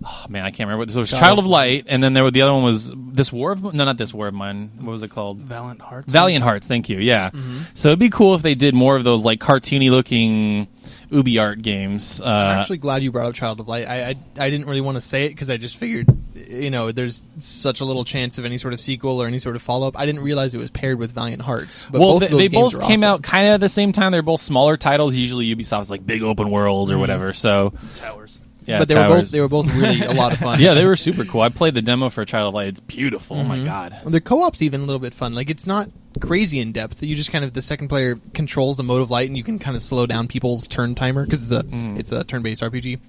C: Oh man, I can't remember what this was. Child of Light, and then the other one was not This War of Mine. What was it called?
B: Valiant Hearts.
C: Valiant Hearts. Thank you. Yeah. So it'd be cool if they did more of those like cartoony looking UbiArt games.
E: I'm actually glad you brought up Child of Light. I didn't really want to say it because I just figured, there's such a little chance of any sort of sequel or any sort of follow-up. I didn't realize it was paired with Valiant Hearts. But both of those
C: they
E: games
C: both
E: are
C: came
E: awesome.
C: out kind of at the same time. They're both smaller titles. Usually Ubisoft's like big open world or whatever. So
B: Towers.
C: yeah,
E: but they were both really a lot of fun.
C: yeah, they were super cool. I played the demo for Child of Light. It's beautiful. Oh my god.
E: The co-op's even a little bit fun. Like, it's not crazy in depth. You just kind of, the second player controls the mode of light, and you can kind of slow down people's turn timer because it's a turn-based RPG.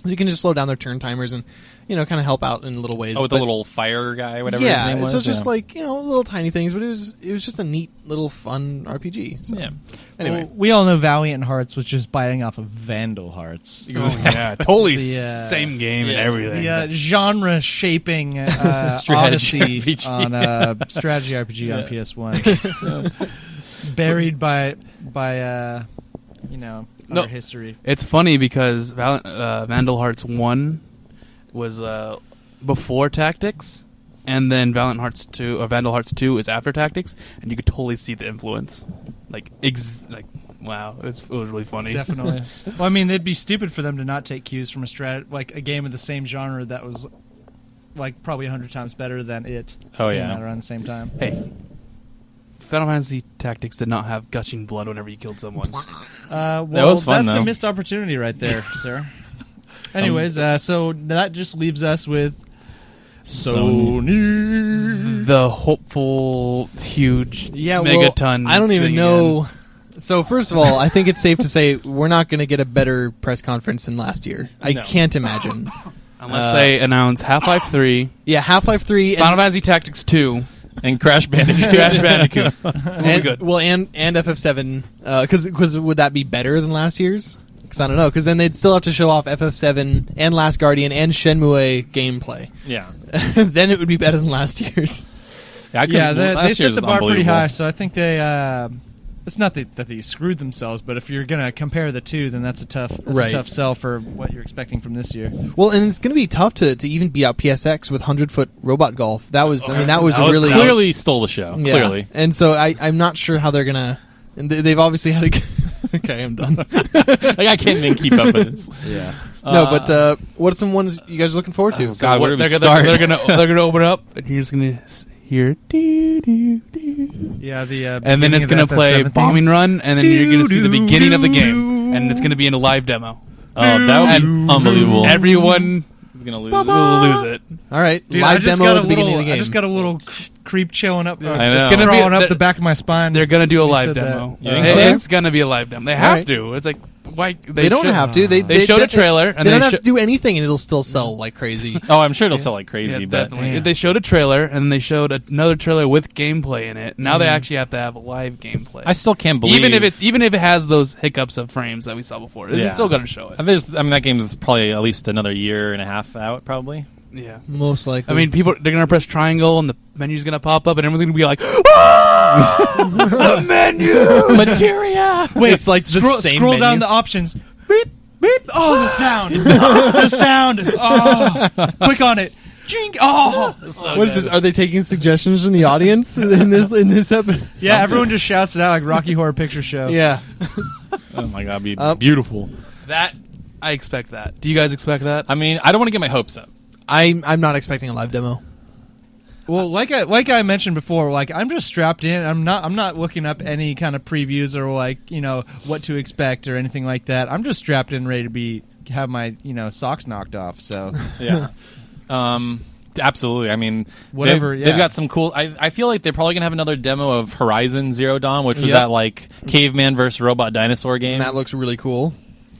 E: So you can just slow down their turn timers and, kind of help out in little ways.
C: Oh, with the
E: But-
C: little fire guy, whatever his name
E: yeah,
C: was.
E: so it's just
C: Yeah.
E: like, little tiny things, but it was just a neat little fun RPG. So.
C: Yeah.
E: Anyway.
D: Well, we all know Valiant Hearts was just biting off of Vandal Hearts.
B: Oh yeah, totally
D: The,
B: same game and
C: yeah.
B: everything.
D: The genre-shaping
C: Strategy
D: Odyssey
C: RPG.
D: on strategy RPG on PS1, buried by
B: No.
D: our history.
B: It's funny because Vandal Hearts 1 was before Tactics, and then Vandal Hearts 2 is after Tactics, and you could totally see the influence. Wow, it was really funny.
D: Definitely. Well, I mean, it'd be stupid for them to not take cues from a game of the same genre that was like probably 100 times better than it.
C: Oh,
D: came
C: yeah.
D: out around the same time.
B: Hey, Final Fantasy Tactics did not have gushing blood whenever you killed someone.
D: Well,
C: was fun,
D: that's
C: though.
D: a missed opportunity right there, sir. Anyways, so that just leaves us with Sony.
B: The hopeful, huge,
E: Yeah,
B: megaton.
E: I don't even
B: thing
E: know. So first of all, I think it's safe to say we're not going to get a better press conference than last year. I
C: No.
E: can't imagine.
B: unless they announce Half-Life 3,
E: Yeah, Half-Life 3
B: Final Fantasy Tactics 2,
C: And Crash Bandicoot.
B: Crash Bandicoot. We'll be
E: and,
B: good.
E: well, and FF7, because would that be better than last year's? Because I don't know, because then they'd still have to show off FF7 and Last Guardian and Shenmue gameplay.
C: Yeah.
E: Then it would be better than last year's.
C: I couldn't-
D: They
C: last
D: set
C: year's
D: the
C: was
D: bar pretty
C: unbelievable.
D: high, so I think they. It's not that they screwed themselves, but if you're gonna compare the two, then that's a tough sell for what you're expecting from this year.
E: Well, and it's going to be tough to even beat out PSX with 100-foot robot golf. That was, that was
C: That was
E: really
C: clearly stole the show.
E: yeah.
C: Clearly.
E: And so I'm not sure how they're gonna. And they've obviously had a. Okay, I'm done.
C: Like, I can't even keep up with this.
D: Yeah.
E: No, but what are some ones you guys are looking forward to?
C: God, where do we
B: they're
C: start?
B: they're gonna open up, and you're just gonna hear doo doo doo.
D: Yeah, the
B: And then it's gonna play Bombing Run, and then you're gonna see the beginning of the game, and it's gonna be in a live demo.
C: Oh, that would be unbelievable.
B: Everyone
C: is gonna lose.
B: will lose it.
E: All right,
D: Dude,
E: live demo at the beginning of the game.
D: I just got a little creep chilling up.
C: I know.
B: It's gonna be
D: crawling up the back of my spine.
B: They're gonna do a
D: You
B: live
D: said that.
B: demo.
C: You think so?
B: It's gonna be a live demo. They have
E: Right.
B: to. It's like why
E: They don't
B: should-
E: have to.
B: They showed a trailer, and
E: they don't
B: they
E: have
B: sho-
E: to do anything, and it'll still sell like crazy.
C: Oh, I'm sure it'll sell like crazy,
B: Yeah,
C: but
B: definitely.
D: Damn.
B: They showed a trailer, and then they showed another trailer with gameplay in it. Now they actually have to have a live gameplay.
C: I still can't believe.
B: even if it has those hiccups of frames that we saw before, they
C: Yeah.
B: still got to show it.
C: that game is probably at least another year and a half out, probably.
B: Yeah.
E: Most likely.
B: I mean, they're gonna press triangle, and the menu's gonna pop up, and everyone's gonna be like, "Ah! The menu, materia."
D: Wait,
E: it's like the same
D: scroll
E: menu.
D: down the options. Beep, beep. Oh, the sound. The sound. Oh, click on it. Jink. Oh.
E: What is this? Are they taking suggestions from the audience in this episode?
D: Yeah, everyone just shouts it out like Rocky Horror Picture Show.
E: Yeah.
C: Oh my god, it'd be beautiful.
B: That I expect that. Do you guys expect that?
C: I mean, I don't want to get my hopes up.
E: I'm not expecting a live demo.
D: Well, like I mentioned before, like I'm just strapped in. I'm not looking up any kind of previews or like what to expect or anything like that. I'm just strapped in, ready to have my socks knocked off. So
C: Yeah. Absolutely. I mean,
D: Whatever,
C: They've
D: yeah.
C: got some cool. I feel like they're probably gonna have another demo of Horizon Zero Dawn, which was
E: Yep.
C: that like caveman versus robot dinosaur game.
E: And that looks really cool.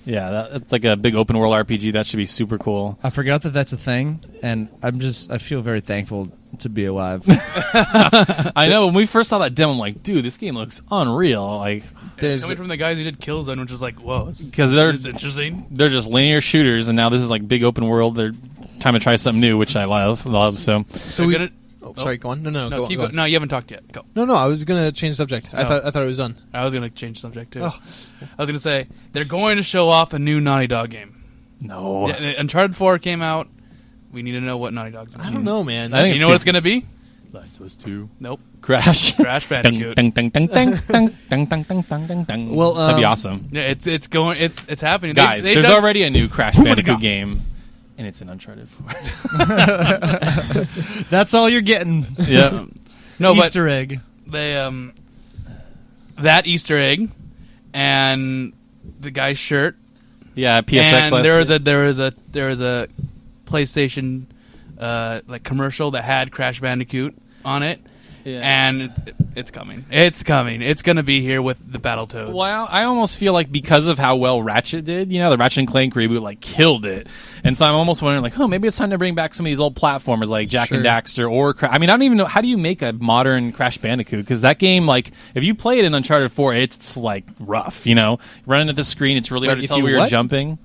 C: Yeah, that's like a big open world RPG. That should be super cool.
D: I forgot that that's a thing, and I feel very thankful to be alive.
C: I know when we first saw that demo, I'm like, dude, this game looks unreal. Like,
B: It's coming from the guys who did Killzone, which is like, whoa,
C: because
B: it's interesting.
C: they're just linear shooters, and now this is like big open world. They're time to try something new, which I love. So
E: So
B: They're
E: we.
B: gonna-
E: Sorry, go on. No,
B: No,
E: go
B: keep
E: on.
B: go- no, you haven't talked yet. Go.
E: No, I was gonna change subject. I
B: Oh.
E: thought it was done.
B: I was gonna change subject too.
E: Oh.
B: I was gonna say they're going to show off a new Naughty Dog game.
C: no,
B: Yeah, Uncharted 4 came out. We need to know what Naughty Dog's.
E: I don't know, man.
C: I think
B: You know what it's gonna be?
C: Last of Us 2.
B: Nope.
C: Crash.
B: Crash Bandicoot.
C: Dun, dun, dun, dun, dun, dun, dun, dun, dun, dun, dun.
E: Well,
C: that'd be awesome,
B: Yeah, it's going. It's happening,
C: guys.
B: They've
C: There's
B: done-
C: already a new Crash
B: my
C: Bandicoot
B: God.
C: game, and it's an Uncharted 4.
D: That's all you're getting.
C: Yeah.
B: no, but
D: Easter egg.
B: they that Easter egg and the guy's shirt.
C: Yeah, PSX.
B: And
C: last
B: there was
C: year.
B: a PlayStation like commercial that had Crash Bandicoot on it.
C: Yeah.
B: And it's coming. It's coming. It's going to be here with the Battletoads.
C: Well, I almost feel like because of how well Ratchet did, the Ratchet and Clank reboot like killed it, and so I'm almost wondering like, maybe it's time to bring back some of these old platformers like Jack and
E: Sure.
C: Daxter or I mean, I don't even know how do you make a modern Crash Bandicoot, because that game, like, if you play it in Uncharted 4, it's like rough, running at the screen, it's really
E: Wait,
C: hard to
E: if
C: tell
E: you
C: where you're
E: what?
C: jumping.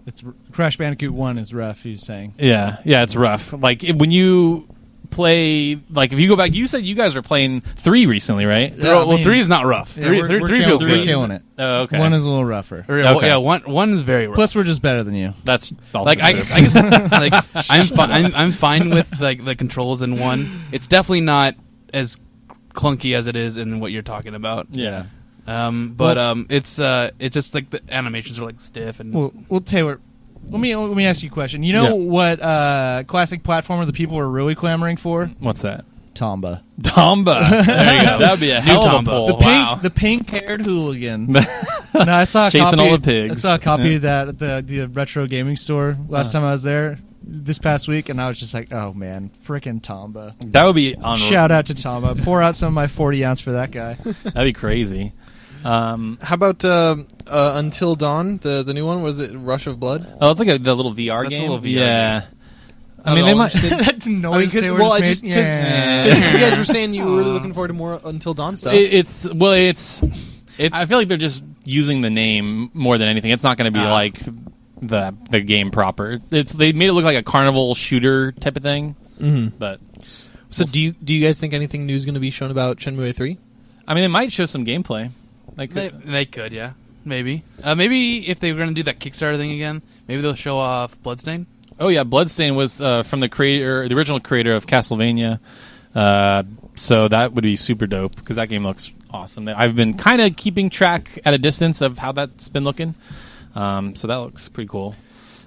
D: It's Crash Bandicoot 1 is rough. He's saying.
C: Yeah, it's rough. Like when you play, like if you go back, you said you guys were playing 3 recently, right?
D: Yeah, I mean-
B: 3 is not rough.
D: Yeah,
B: 3
D: we're
B: three feels
D: killing,
B: good.
D: killing it.
C: Oh, okay.
D: 1 is a little rougher.
C: Okay.
B: Yeah, one is very rough.
D: Plus, we're just better than you.
C: That's also
B: Like I
C: true.
B: guess like I'm fine with like the controls in 1. It's definitely not as clunky as it is in what you're talking about.
C: Yeah.
B: It's just like the animations are like stiff and
D: Well, Taylor, let me ask you a question. You know
C: Yeah.
D: what classic platformer the people are really clamoring for?
C: What's that?
D: Tomba.
C: Tomba. There you go. That'd be a hell of a
B: Tomba.
C: pull.
D: The pink,
C: Wow.
D: the pink-haired hooligan. No, I saw a
C: Chasing
D: copy,
C: all the pigs.
D: I saw a copy
C: Yeah.
D: of that at the retro gaming store last time I was there this past week, and I was just like, oh man, frickin' Tomba.
C: That would be unreal.
D: Shout out to Tomba. Pour out some of my 40 ounce for that guy.
C: That'd be crazy.
E: How about Until Dawn, the new one? Was it Rush of Blood?
C: Oh, it's like the little VR
B: That's a
C: game.
B: little VR
C: yeah.
B: game.
C: I mean, they might.
D: That noise Taylor
E: well, I
D: just
E: just
D: made.
E: because you guys were saying you were really looking forward to more Until Dawn stuff.
C: It's. I feel like they're just using the name more than anything. It's not going to be like the game proper. They made it look like a carnival shooter type of thing.
E: Mm-hmm.
C: But
E: So do you guys think anything new is going to be shown about Shenmue 3?
C: I mean, they might show some gameplay. Like
B: they could, yeah, maybe maybe if they were gonna do that Kickstarter thing again, maybe they'll show off Bloodstain.
C: oh yeah, Bloodstain was from the original creator of Castlevania. So that would be super dope because that game looks awesome. I've been kind of keeping track at a distance of how that's been looking. So that looks pretty cool.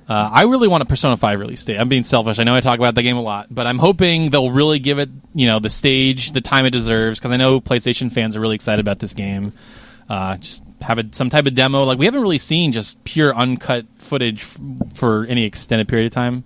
C: I really want a Persona 5 release date. I'm being selfish. I know I talk about the game a lot, but I'm hoping they'll really give it, the stage, the time it deserves, because I know PlayStation fans are really excited about this game. Just have some type of demo. Like, we haven't really seen just pure uncut footage for any extended period of time.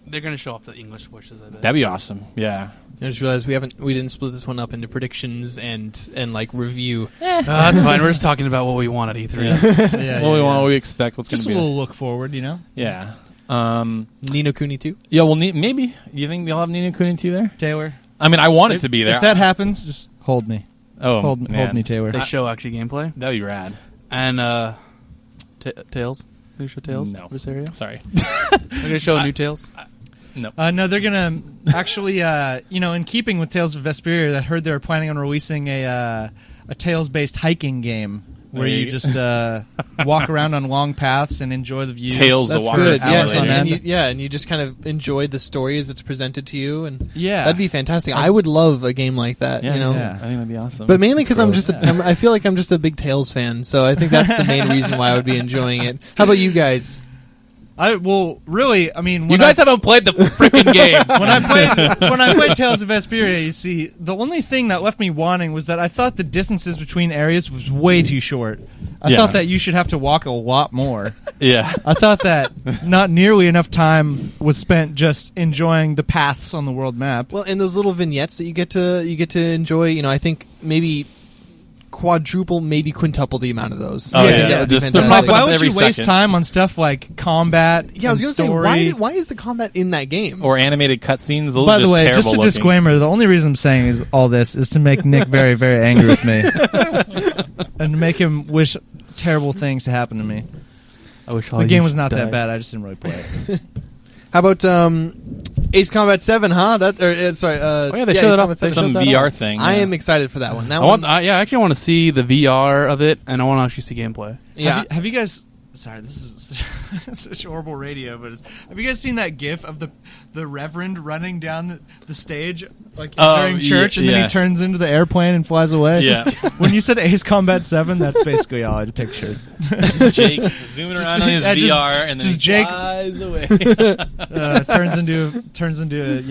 B: They're going to show off the English voices, I bet.
C: That'd be awesome. Yeah.
E: I just realized we didn't split this one up into predictions and like review.
B: That's fine. We're just talking about what we want at E3.
C: We want, what we expect, what's going
D: Just
C: to
D: a
C: be.
D: little look forward,
C: Yeah.
E: Ni no Kuni 2?
C: Yeah, well, maybe. You think they'll have Ni no Kuni 2 there?
D: Taylor.
C: I mean, I want it to be there.
D: If that happens, just hold me.
C: hold
D: me, Taylor.
B: They show actually gameplay.
C: That'd be rad.
B: And Tails. They show Tails?
C: No.
B: This area?
C: Sorry.
B: They're going to show new Tails?
D: No, they're gonna actually, in keeping with Tales of Vesperia, I heard they were planning on releasing a Tales-based hiking game where you just walk around on long paths and enjoy the views.
C: Tales
E: That's
C: the Walker.
E: good. Yeah,
D: hours on
E: and
D: end.
E: you just kind of enjoy the story as it's presented to you, and
D: Yeah.
E: that'd be fantastic. I would love a game like that.
C: Yeah,
E: you know.
C: I think that'd be awesome.
E: But mainly because
C: Gross.
E: I feel like I'm just a big Tales fan, so I think that's the main reason why I would be enjoying it. How about you guys?
D: When
B: You guys haven't played the freaking game.
D: when I played Tales of Vesperia, you see, the only thing that left me wanting was that I thought the distances between areas was way too short. I thought that you should have to walk a lot more.
C: Yeah.
D: I thought that not nearly enough time was spent just enjoying the paths on the world map.
E: Well, and those little vignettes that you get to enjoy. I think maybe quadruple, maybe quintuple the amount of those.
C: Oh,
E: I
C: yeah.
E: think that would be
C: Just
E: fantastic.
C: pop it
D: Why
C: up
D: would
C: every
D: you waste
C: second.
D: time on stuff like combat?
E: Yeah, I was
D: going
E: gonna
D: to
E: say why is the combat in that game?
C: Or animated cutscenes. Those
D: By
C: are
D: the
C: just
D: way,
C: terrible
D: just a
C: looking.
D: disclaimer, the only reason I'm saying is all this is to make Nick very, very angry with me. And to make him wish terrible things to happen to me.
B: I wish
D: The game was not that bad, I just didn't really play it.
E: How about Ace Combat 7? Huh? Sorry.
C: Oh yeah, they
E: Ace
C: showed it
E: Combat
C: off
E: 7.
C: some
B: showed that
C: VR
B: off.
C: thing.
E: I
C: yeah.
E: am excited for that one. That
B: I
E: one.
B: actually want to see the VR of it, and I want to actually see gameplay.
E: Yeah.
D: Have you guys... Sorry, this is such horrible radio, but have you guys seen that GIF of the Reverend running down the stage during church, and then
C: yeah.
D: he turns into the airplane and flies away?
C: Yeah.
D: When you said Ace Combat 7, that's basically all I pictured.
C: This is Jake zooming around on his
D: just-
C: VR, and then
D: just
C: he
D: Jake-
C: flies away.
D: turns into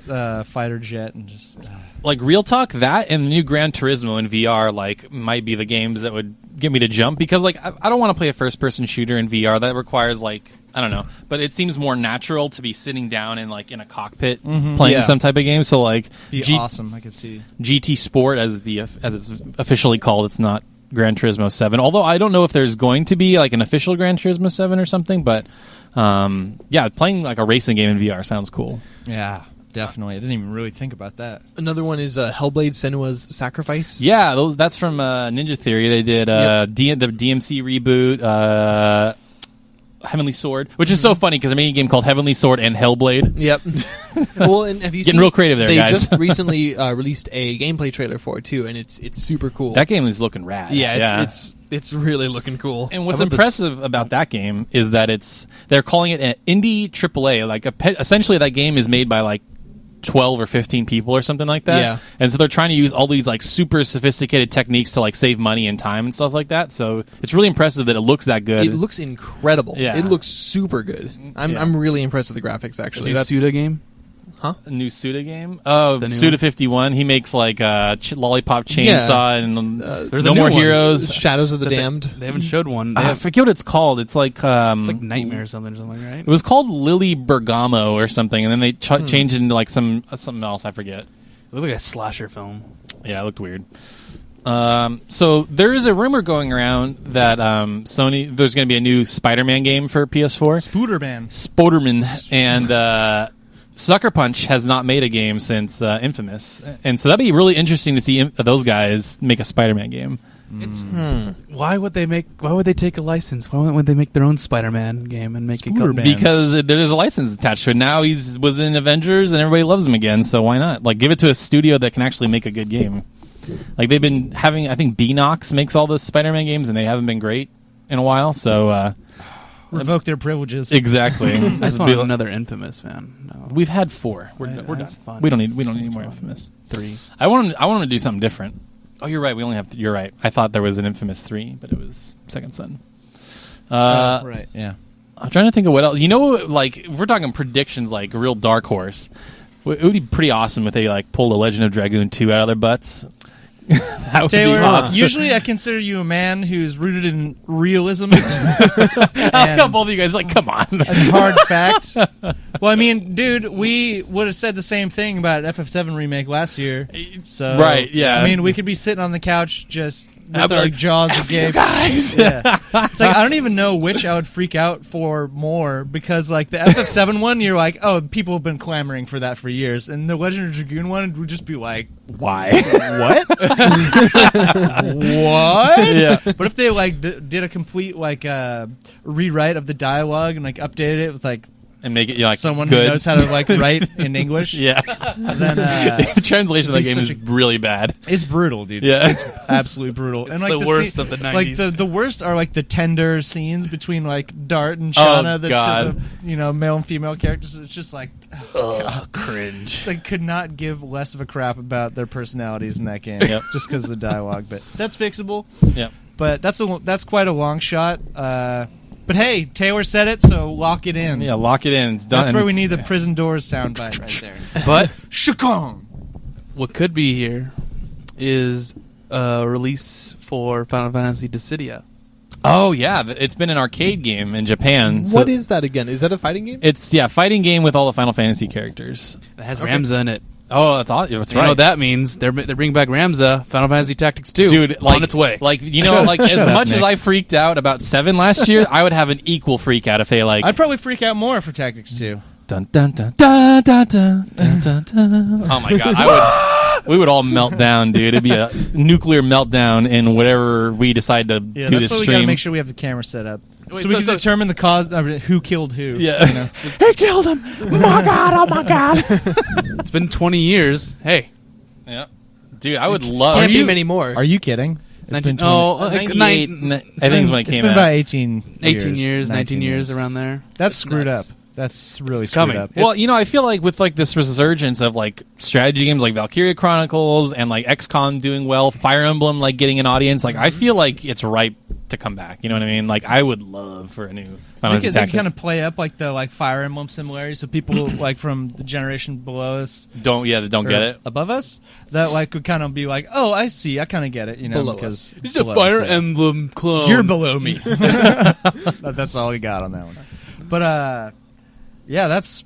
D: a fighter jet and just.
C: Like, real talk, that and the new Gran Turismo in VR might be the games that would get me to jump, because I don't want to play a first person shooter in VR. That requires I don't know, but it seems more natural to be sitting down in in a cockpit playing
E: Yeah.
C: some type of game. So
D: Be awesome. I could see.
C: GT Sport as it's officially called. It's not Gran Turismo 7. Although I don't know if there's going to be an official Gran Turismo 7 or something, but playing a racing game in VR sounds cool.
D: Yeah, definitely. I didn't even really think about that.
E: Another one is Hellblade: Senua's Sacrifice.
C: Yeah, that's from Ninja Theory. They did the DMC reboot, Heavenly Sword, which is so funny because they're making a game called Heavenly Sword and Hellblade.
E: Yep. Well, and have you
C: Getting
E: seen,
C: real creative there,
E: they
C: guys.
E: just recently released a gameplay trailer for it too, and it's super cool.
C: That game is looking rad.
E: yeah, it's really looking cool.
C: And what's
B: How about
C: impressive about that game is that they're calling it an indie AAA. Essentially, that game is made by 12 or 15 people or something like that.
E: Yeah.
C: And so they're trying to use all these super sophisticated techniques to save money and time and stuff like that. So it's really impressive that it looks that good.
E: It looks incredible.
C: Yeah.
E: It looks super good. I'm really impressed with the graphics actually.
B: New Suda game.
C: A new Suda game? Oh,
B: The new
C: Suda
B: one?
C: 51. He makes Lollipop Chainsaw and
B: There's
C: No
B: a new
C: More
B: one.
C: Heroes.
E: Shadows of the
B: That they-
E: Damned.
B: They haven't showed one.
C: I forget what it's called. It's like
B: it's like Nightmare or something, right?
C: It was called Lily Bergamo or something, and then they changed it into something else. I forget.
B: It looked like a slasher film.
C: Yeah, it looked weird. So there is a rumor going around that Sony there's going to be a new Spider-Man game for PS4. Spoderman and Sucker Punch has not made a game since Infamous, and so that'd be really interesting to see those guys make a Spider-Man game.
B: It's why would they take a license? Why would they make their own Spider-Man game and make it come?
D: Spooderman.
C: Because there's a license attached to it. Now was in Avengers and everybody loves him again, so why not? Give it to a studio that can actually make a good game. They've been having, I think Beanox makes all the Spider-Man games, and they haven't been great in a while, so...
D: Revoke their privileges.
C: Exactly.
B: I just want another Infamous, man. No.
C: We've had 4. We're done.
B: That's fun.
C: We don't need any more Infamous.
B: 3.
C: I want them to do something different. Oh, you're right. You're right. I thought there was an Infamous 3, but it was Second Son.
D: Right, yeah.
C: I'm trying to think of what else. You know, like if we're talking predictions, like a real dark horse. It would be pretty awesome if they like pulled a Legend of Dragoon 2 out of their butts. That would
D: Taylor,
C: be awesome.
D: usually I consider you a man who's rooted in realism.
C: I know both of you guys like, come on.
D: A hard fact. Well, I mean, dude, we would have said the same thing about FF7 remake last year. So,
C: right? Yeah.
D: I mean, we could be sitting on the couch just with
C: I'd be
D: our
C: like,
D: jaws
C: F you
D: agape.
C: guys.
D: Yeah. It's like I don't even know which I would freak out for more because, like, the FF7 one, you're like, oh, people have been clamoring for that for years, and the Legend of Dragoon one would just be like,
C: Why?
D: what? What?
C: Yeah.
D: But if they like did a complete like rewrite of the dialogue and like updated it with like
C: And make it like
D: someone
C: good.
D: who knows how to like write in English,
C: Yeah.
D: then
C: The translation of that
D: it'd
C: game
D: be
C: is really bad.
D: it's brutal, dude.
C: Yeah.
D: It's absolutely brutal.
B: It's
D: and like
B: the worst of the
D: Like
B: 90s.
D: the worst are like the tender scenes between like Dart and
C: Oh,
D: Shauna, the
C: God.
D: male and female characters. It's just like
C: Cringe.
D: it's like could not give less of a crap about their personalities in that game,
C: Yep.
D: just because of the dialogue. But that's fixable.
C: Yep.
D: But that's quite a long shot. But hey, Taylor said it, so lock it in.
C: Yeah, lock it in. It's done.
D: That's where we
C: It's-
D: need the prison doors soundbite right there.
B: But
D: Shukong.
B: what could be here is a release for Final Fantasy Dissidia.
C: Oh yeah, it's been an arcade game in Japan.
E: What is that again? Is that a fighting game?
C: It's fighting game with all the Final Fantasy characters.
B: It has
E: Okay.
B: Ramza in it.
C: Oh, that's awesome. That's
B: You
C: right.
B: know what that means? They're bringing back Ramza, Final Fantasy Tactics 2,
C: Dude, like,
B: on its way.
C: Like, you know, like as
D: Shut up,
C: much as
D: Nick.
C: I freaked out about 7 last year, I would have an equal freak out if they like
D: I'd probably freak out more for Tactics 2.
C: dun dun dun dun dun dun dun dun dun. Oh my god, we would all melt down, dude. It'd be a nuclear meltdown in whatever we decide to
D: Yeah,
C: do
D: that's
C: this
D: why we gotta
C: stream.
D: make sure we have the camera set up.
B: Wait,
D: so we can
B: so-
D: determine the cause, who killed who.
C: Yeah.
D: You know?
C: He killed him. Oh my god! Oh my god!
B: It's been 20 years. Hey.
C: Yeah, dude, I would love.
E: Can't
D: you-
E: be many more.
D: Are you kidding? It's been 20.
B: Oh,
C: 98,
B: nine-
C: I think is when it
D: It's
C: came
D: been
C: out.
D: about 18
B: 18 years,
D: 19
B: 19 years, around there.
D: That's screwed
E: nuts.
D: up. That's really screwed
B: coming.
D: up.
C: Well, you know, I feel like with like this resurgence of like strategy games like Valkyria Chronicles and like XCOM doing well, Fire Emblem like getting an audience, like I feel like it's ripe to come back. You know what I mean? Like I would love for a new Final
D: They
C: Fantasy
D: can
C: Tactics.
D: kind of play up like the like Fire Emblem similarities, so people like from the generation below us,
C: don't
D: or
C: get it.
D: above us, that like would kind of be like, oh, I see, I kind of get it, you know,
E: Below
D: because
E: us.
B: It's a
D: below
B: Fire
D: us, yeah.
B: Emblem clone.
D: You're below me. That's all we got on that one. But yeah, that's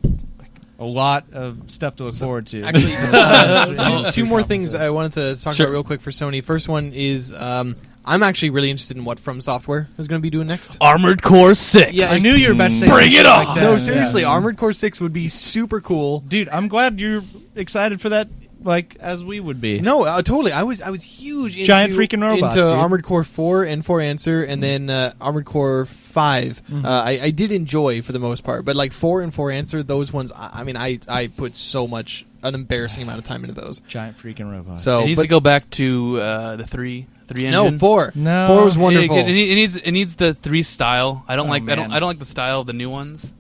D: a lot of stuff to look forward to.
E: Actually, two more things I wanted to talk
C: Sure.
E: about real quick for Sony. First one is I'm actually really interested in what From Software is going to be doing next.
B: Armored Core 6.
E: Yeah,
D: I knew you were about to say
B: Bring
D: something
B: it
D: like
B: on!
D: that.
E: No, seriously,
D: Yeah.
E: Armored Core 6 would be super cool.
D: Dude, I'm glad you're excited for that, like as we would be.
E: No, totally. I was huge into,
D: Giant freaking robots,
E: into
D: dude.
E: Armored Core 4 and 4 Answer, and then Armored Core 5. I did enjoy for the most part, but like 4 and 4 Answer, those ones. I mean, I put so much, an embarrassing amount of time into those.
D: Giant freaking robots.
E: So,
B: It needs
E: but
B: to go back to the 3 engine.
E: no 4.
D: No.
E: 4 was wonderful.
B: It needs the 3 style. I don't
D: Oh,
B: like
D: man.
B: I don't like the style of the new ones.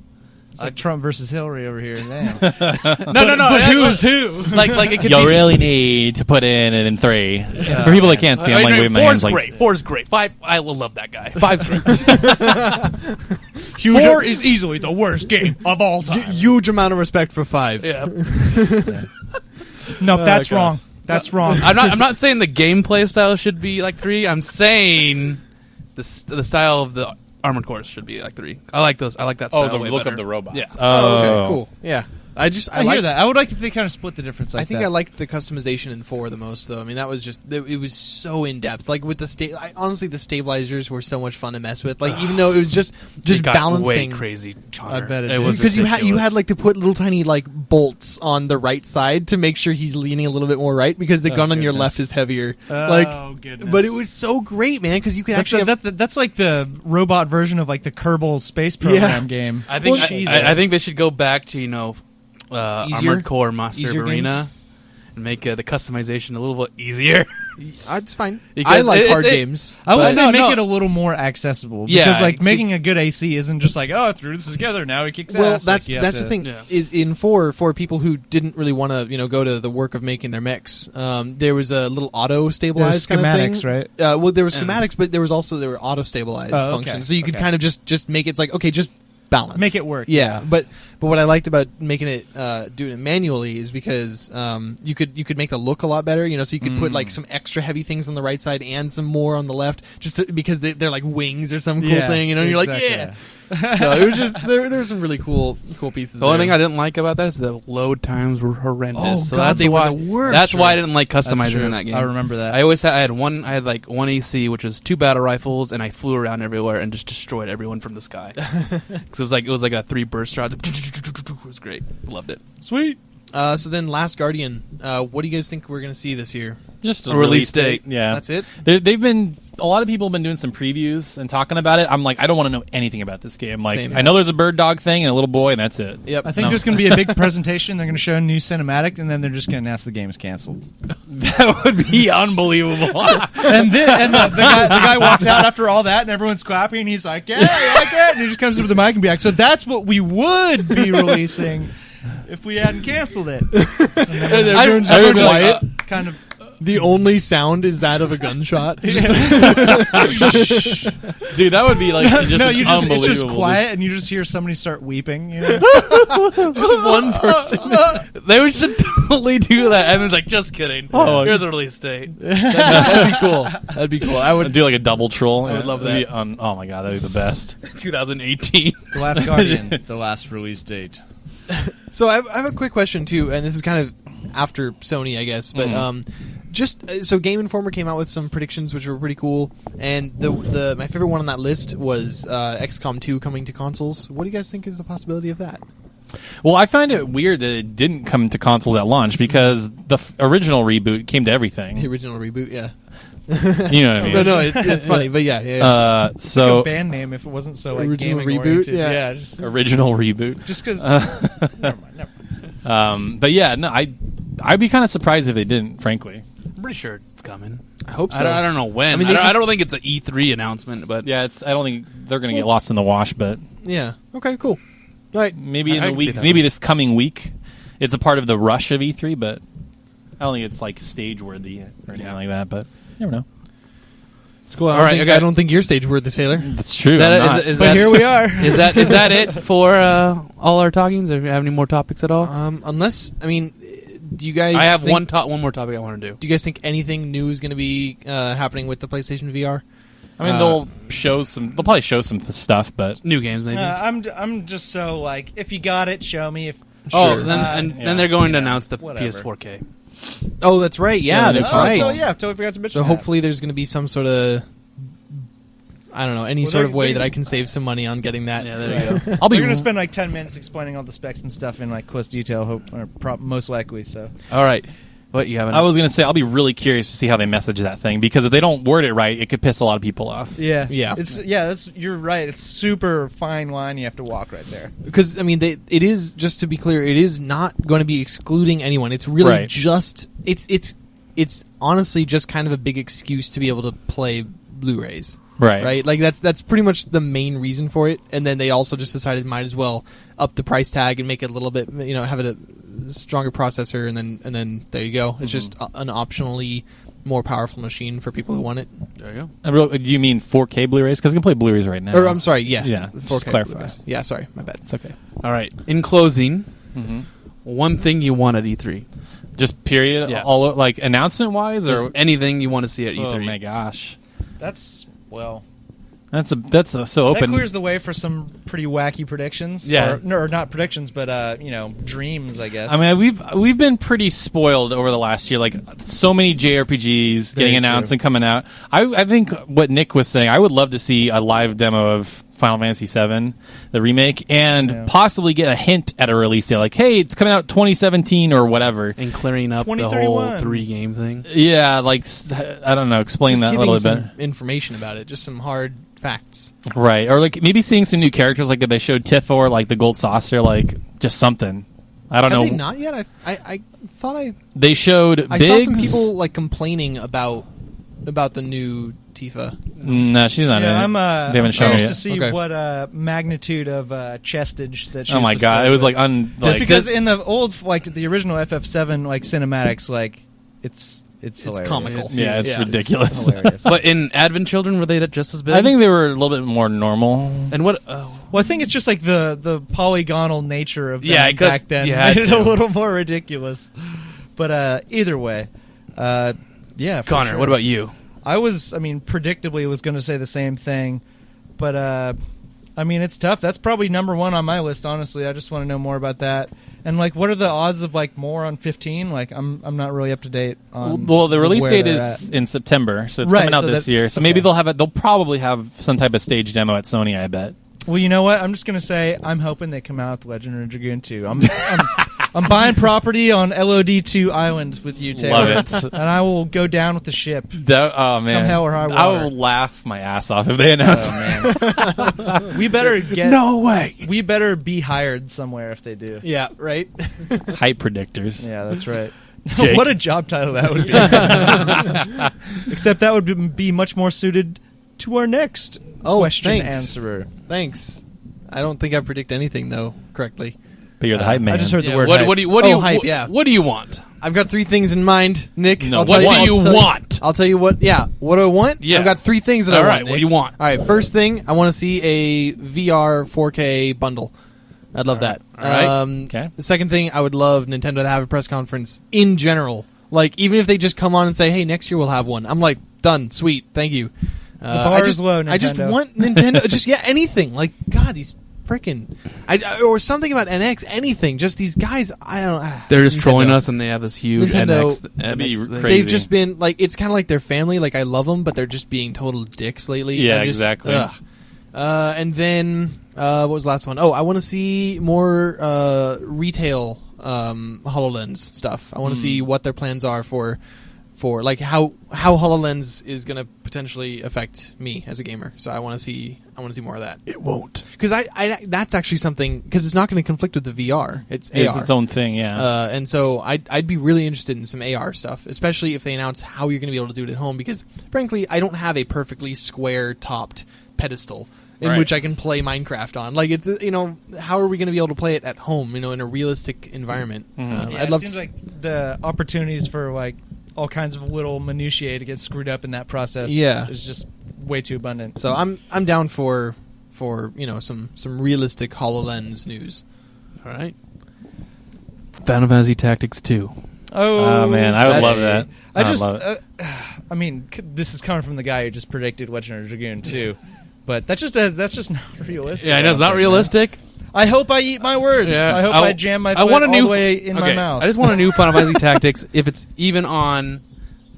D: It's like Trump versus Hillary over here. Damn.
B: No,
D: But who is who?
B: Like it could
C: You
B: be.
C: really need to put in it in 3. For people that can't see, I'm like waving my hands
B: 4's
C: like
B: great. 4's great. 5, I will love that guy. 5's great.
D: 4 is easily the worst game of all time.
E: Huge amount of respect for 5.
B: Yeah.
D: No, that's
E: God.
D: wrong. That's wrong.
B: I'm not saying the gameplay style should be like 3. I'm saying the style of the Armored Cores should be like 3. I like those. I like that style. way better.
C: robots.
B: Yeah.
E: Oh, okay, cool. Yeah, I
D: I hear
E: liked
D: that. I would like if they kind of split the difference. Like
E: I think
D: that.
E: I liked the customization in 4 the most, though. I mean, that was just it was so in depth. Like with the honestly, the stabilizers were so much fun to mess with. Like even though it was just
B: It got
E: balancing.
B: way crazy. Connor.
D: I bet it
B: it
D: did.
B: was
E: Because you had
B: ridiculous.
E: like to put little tiny like bolts on the right side to make sure he's leaning a little bit more right because the
D: Oh,
E: gun on your
D: goodness.
E: left is heavier.
D: Oh, goodness.
E: But it was so great, man, because you could
D: That's,
E: actually have,
D: that's like the robot version of like the Kerbal space program game.
B: I think
D: Jesus.
B: I think they should go back to
E: Easier?
B: Armored Core Master
E: Easier
B: of Arena
E: games?
B: and make the customization a little bit easier.
E: it's fine.
B: Because
E: I like
B: it-
E: hard
B: it-
E: games.
D: I would
B: But-
D: say
B: No,
D: make
B: no.
D: it a little more accessible.
B: Yeah,
D: Because like
B: see-
D: making a good AC isn't just like, oh, I threw this together, now he kicks
E: Well,
D: ass.
E: that's
D: Like, you have
E: the
D: to-
E: thing
B: yeah.
E: is in 4 for people who didn't really want to go to the work of making their mechs. There was a little auto stabilized kind of thing.
D: schematics, right?
E: Well, there were
B: And-
E: schematics, but there were auto stabilized
D: Oh, okay.
E: functions. So you could
D: Okay.
E: kind of just make it, it's like, okay, just balance.
D: Make it work.
E: Yeah, but what I liked about making it doing it manually is because you could make the look a lot better. So you could put like some extra heavy things on the right side and some more on the left, because they're like wings or some cool thing. And you're like, yeah. So it was just there were some really cool pieces.
B: The only thing I didn't like about that is the load times were horrendous.
E: Oh,
B: so
E: God,
B: that's
E: they were
B: why
E: the worst.
B: that's why I didn't like
D: That's
B: customizing
D: true.
B: in that game.
D: I remember that.
B: I had one AC, which was 2 battle rifles, and I flew around everywhere and just destroyed everyone from the sky. Because it was like a 3 burst shot. It was great. Loved it.
D: Sweet.
E: So then, Last Guardian. What do you guys think we're going to see this year?
C: Just
B: A release date.
C: Yeah,
E: That's it.
C: They've been. A lot of people have been doing some previews and talking about it. I'm like, I don't want to know anything about this game. Like,
E: Same.
C: I know there's a bird dog thing and a little boy, and that's it.
E: Yep.
D: I think there's going to be a big presentation. They're going to show a new cinematic, and then they're just going to announce the game is canceled.
C: That would be unbelievable.
D: And the guy walks out after all that, and everyone's clapping, and he's like, yeah, I like it. And he just comes up with the mic and be like, so that's what we would be releasing if we hadn't canceled it. And then everyone's just quiet, kind of.
E: The only sound is that of a gunshot.
C: Dude, that would be like just
D: no,
C: unbelievable.
D: it's just quiet, and you just hear somebody start weeping.
E: One person.
B: They should totally do that. Evan's like, just kidding.
C: Oh.
B: Here's a release date.
E: That'd be cool. That'd be cool. I
C: I'd
E: would.
C: do like a double troll.
E: I would love
C: It'd
E: that.
C: be oh my god, that'd be the best.
B: 2018.
D: The Last Guardian, the last release date.
E: So I have a quick question too, and this is kind of after Sony, I guess, but so Game Informer came out with some predictions which were pretty cool, and the my favorite one on that list was XCOM 2 coming to consoles. What do you guys think is the possibility of that?
C: Well, I find it weird that it didn't come to consoles at launch because the original reboot came to everything.
E: The original reboot, yeah.
C: You know what I mean?
E: No, it's funny, but yeah.
C: So
D: Like a band name if it wasn't so like
E: Original
D: gaming
E: reboot,
D: oriented.
E: yeah.
D: Just
C: original reboot.
D: because. Never mind.
C: But yeah, no, I'd be kind of surprised if they didn't, frankly.
B: I'm pretty sure it's coming.
E: I hope so.
B: I don't know when.
E: I mean,
B: I don't think it's an E3 announcement, but
C: Yeah, I don't think they're going to get lost in the wash, but
E: Yeah. Okay. Cool. All right.
C: maybe in
B: I
C: the
B: can see
C: week,
B: that.
C: maybe this coming week, it's a part of the rush of E3, but I don't think it's like stage worthy or anything like that. But you never know.
E: It's cool.
B: All right, okay.
E: I don't think you're stage worthy, Taylor.
C: That's true.
B: Is that
C: I'm
B: it?
C: not.
B: Is
D: But
B: that-
D: here we are.
B: Is that it for all our talkings? Do you have any more topics at all?
E: Unless, I mean, do you guys?
B: I have
E: think,
B: one more topic I want to do.
E: Do you guys think anything new is going to be happening with the PlayStation VR?
C: I mean, they'll probably show some stuff, but
B: New games, maybe.
D: I'm just so like, if you got it, show me. If
B: Oh,
E: Sure.
B: then they're going to announce the
D: whatever.
B: PS4K.
E: Oh, that's right. Yeah, that's right.
D: So yeah, totally forgot to mention.
E: So hopefully there's going to be some sort of, I don't know, any
D: Well,
E: sort of
D: they're-
E: way
D: they-
E: that I can save some money on getting that.
B: Yeah, there you go.
C: I'll be
D: They're gonna spend like 10 minutes explaining all the specs and stuff in like close detail. Most likely. So
B: All right. What you have?
C: I was going to say I'll be really curious to see how they message that thing because if they don't word it right, it could piss a lot of people off.
D: yeah,
E: Yeah.
D: You're right. It's super fine line you have to walk right there.
E: Because I mean, it is, just to be clear, it is not going to be excluding anyone. It's really
C: Right.
E: just it's honestly just kind of a big excuse to be able to play Blu-rays. Right, like that's pretty much the main reason for it. And then they also just decided might as well up the price tag and make it a little bit, have it a stronger processor, and then there you go. It's just an optionally more powerful machine for people who want it.
B: There you go.
C: Do you mean 4K Blu-rays? Because you can play Blu-rays right now.
E: Or I'm sorry, yeah,
C: Yeah, just
E: 4K
C: clarify.
E: Blu-rays. Yeah, sorry, my bad.
C: It's okay.
B: All right. In closing,
C: Mm-hmm.
B: one thing you want at E3.
C: Just period.
B: Yeah.
C: All like announcement wise,
B: Or
C: or
B: anything you want to see at E3.
C: oh my gosh,
D: That's
C: that's so open.
D: that clears the way for some pretty wacky predictions.
B: Yeah.
D: or not predictions, but dreams, I guess.
C: I mean, we've been pretty spoiled over the last year. Like so many JRPGs
B: Very
C: getting announced
B: true.
C: and coming out. I think what Nick was saying. I would love to see a live demo of Final Fantasy VII, the remake, and possibly get a hint at a release date. Like, hey, it's coming out 2017 or whatever.
B: And clearing up the whole
D: 2031.
B: 3-game thing.
C: Yeah, like I don't know. Explain
E: Just
C: that a
E: giving
C: little
E: some
C: bit
E: information about it, just some hard facts.
C: better. Right, or like maybe seeing some new characters. Like if they showed Tifa, like the Gold Saucer, like just something. I don't
E: Have
C: know.
E: they not yet? I thought
C: They showed
E: I
C: Biggs.
E: saw some people like complaining about the new Tifa.
C: No, she's not in it.
D: I'm
C: they haven't shown her
D: curious to
C: yet.
D: see
E: Okay.
D: what magnitude of chestage that. She
C: Oh
D: was
C: my god,
D: bestowed
C: it was
D: with.
C: like
D: Just because in the old, like the original FF7 like cinematics, like it's It's
E: It's
D: hilarious.
E: comical.
C: It's ridiculous.
D: Hilarious.
B: But in Advent Children, were they just as big?
C: I think they were a little bit more normal.
B: And what?
D: Well, I think it's just like the polygonal nature of them
B: Yeah, 'cause
D: back then
B: you had
D: made it a
B: to.
D: little more ridiculous. But either way, yeah. For
B: Connor,
D: sure.
B: what about you?
D: Predictably was going to say the same thing, but it's tough. That's probably number one on my list. Honestly, I just want to know more about that. And like, what are the odds of like more on 15? Like, I'm not really up to date on.
C: Well, the release
D: where
C: date
D: they're
C: is
D: at.
C: in September, so it's
D: Right,
C: coming out
D: so
C: this
D: that-
C: year. So
D: okay.
C: maybe they'll probably have some type of stage demo at Sony. I bet.
D: Well, you know what? I'm just gonna say I'm hoping they come out with Legend of Dragoon 2. I'm buying property on LOD2 Island with you, Taylor.
C: Love it.
D: And I will go down with the ship.
C: Oh man,
D: Come hell or high water.
C: I will laugh my ass off if they announce.
D: Oh man, we better get.
B: No way.
D: We better be hired somewhere if they do.
E: Yeah, right.
C: Hype predictors.
D: Yeah, that's right.
C: Jake.
D: What a job title that would be. Except that would be much more suited to our next question
E: thanks.
D: answerer.
E: Thanks. I don't think I predict anything though correctly.
C: But you're the hype man.
D: I just heard the word.
B: What,
D: hype.
B: what do you? What do
E: Oh,
B: you?
E: hype,
B: what,
E: yeah.
B: what do you want?
E: I've got 3 things in mind, Nick.
C: No,
E: I'll tell
B: what do you
E: I'll tell
B: want?
E: I'll tell you what. Yeah, what do I want?
B: Yeah.
E: I've got 3 things that
B: All
E: I
B: right,
E: want.
B: what
E: Nick.
B: do you want?
E: All right, first thing, I want to see a VR 4K bundle. I'd love that.
B: All right.
C: Okay.
E: The second thing, I would love Nintendo to have a press conference in general. Like, even if they just come on and say, "Hey, next year we'll have one," I'm like, done, sweet, thank you.
D: bar
E: I
D: is
E: just,
D: low,
E: I just
D: Nintendo.
E: want Nintendo. Anything. Like, God, these freaking, or something about NX. Anything. Just these guys. I don't.
B: They're just
E: Nintendo.
B: trolling us, and they have this huge
E: Nintendo-
B: NX.
C: That'd be
B: thing.
C: crazy.
E: They've just been like, it's kind of like their family. Like, I love them, but they're just being total dicks lately.
C: Yeah,
E: I just,
C: exactly.
E: ugh. And then what was the last one? Oh, I want to see more retail HoloLens stuff. I want to see what their plans are for like how HoloLens is going to potentially affect me as a gamer. So I want to see more of that.
B: It won't.
E: Because I that's actually something, because it's not going to conflict with the VR. It's AR.
C: It's its own thing. Yeah.
E: And so I'd be really interested in some AR stuff, especially if they announce how you're going to be able to do it at home. Because frankly, I don't have a perfectly square topped pedestal in
C: Right.
E: which I can play Minecraft on. Like, it's, how are we going to be able to play it at home? In a realistic environment.
C: Mhm.
D: Yeah,
E: I'd love
D: it seems
E: to.
D: like the opportunities for like all kinds of little minutiae to get screwed up in that process.
E: Yeah.
D: is just way too abundant.
E: So I'm down for some realistic HoloLens news.
B: All right. Final Fantasy Tactics 2.
D: Oh
C: man, I would
E: that's-
C: love that.
D: I
C: I'd
D: just,
C: love it.
D: this is coming from the guy who just predicted Legend of Dragoon 2, but that's just not realistic.
B: Yeah, I know it's
D: don't
B: not
D: think,
B: realistic.
D: man. I hope I eat my words.
B: Yeah,
D: I hope I jam my
B: I
D: foot
B: want a
D: all
B: new
D: the way in my
B: okay,
D: mouth.
B: I just want a new Final Fantasy Tactics if it's even on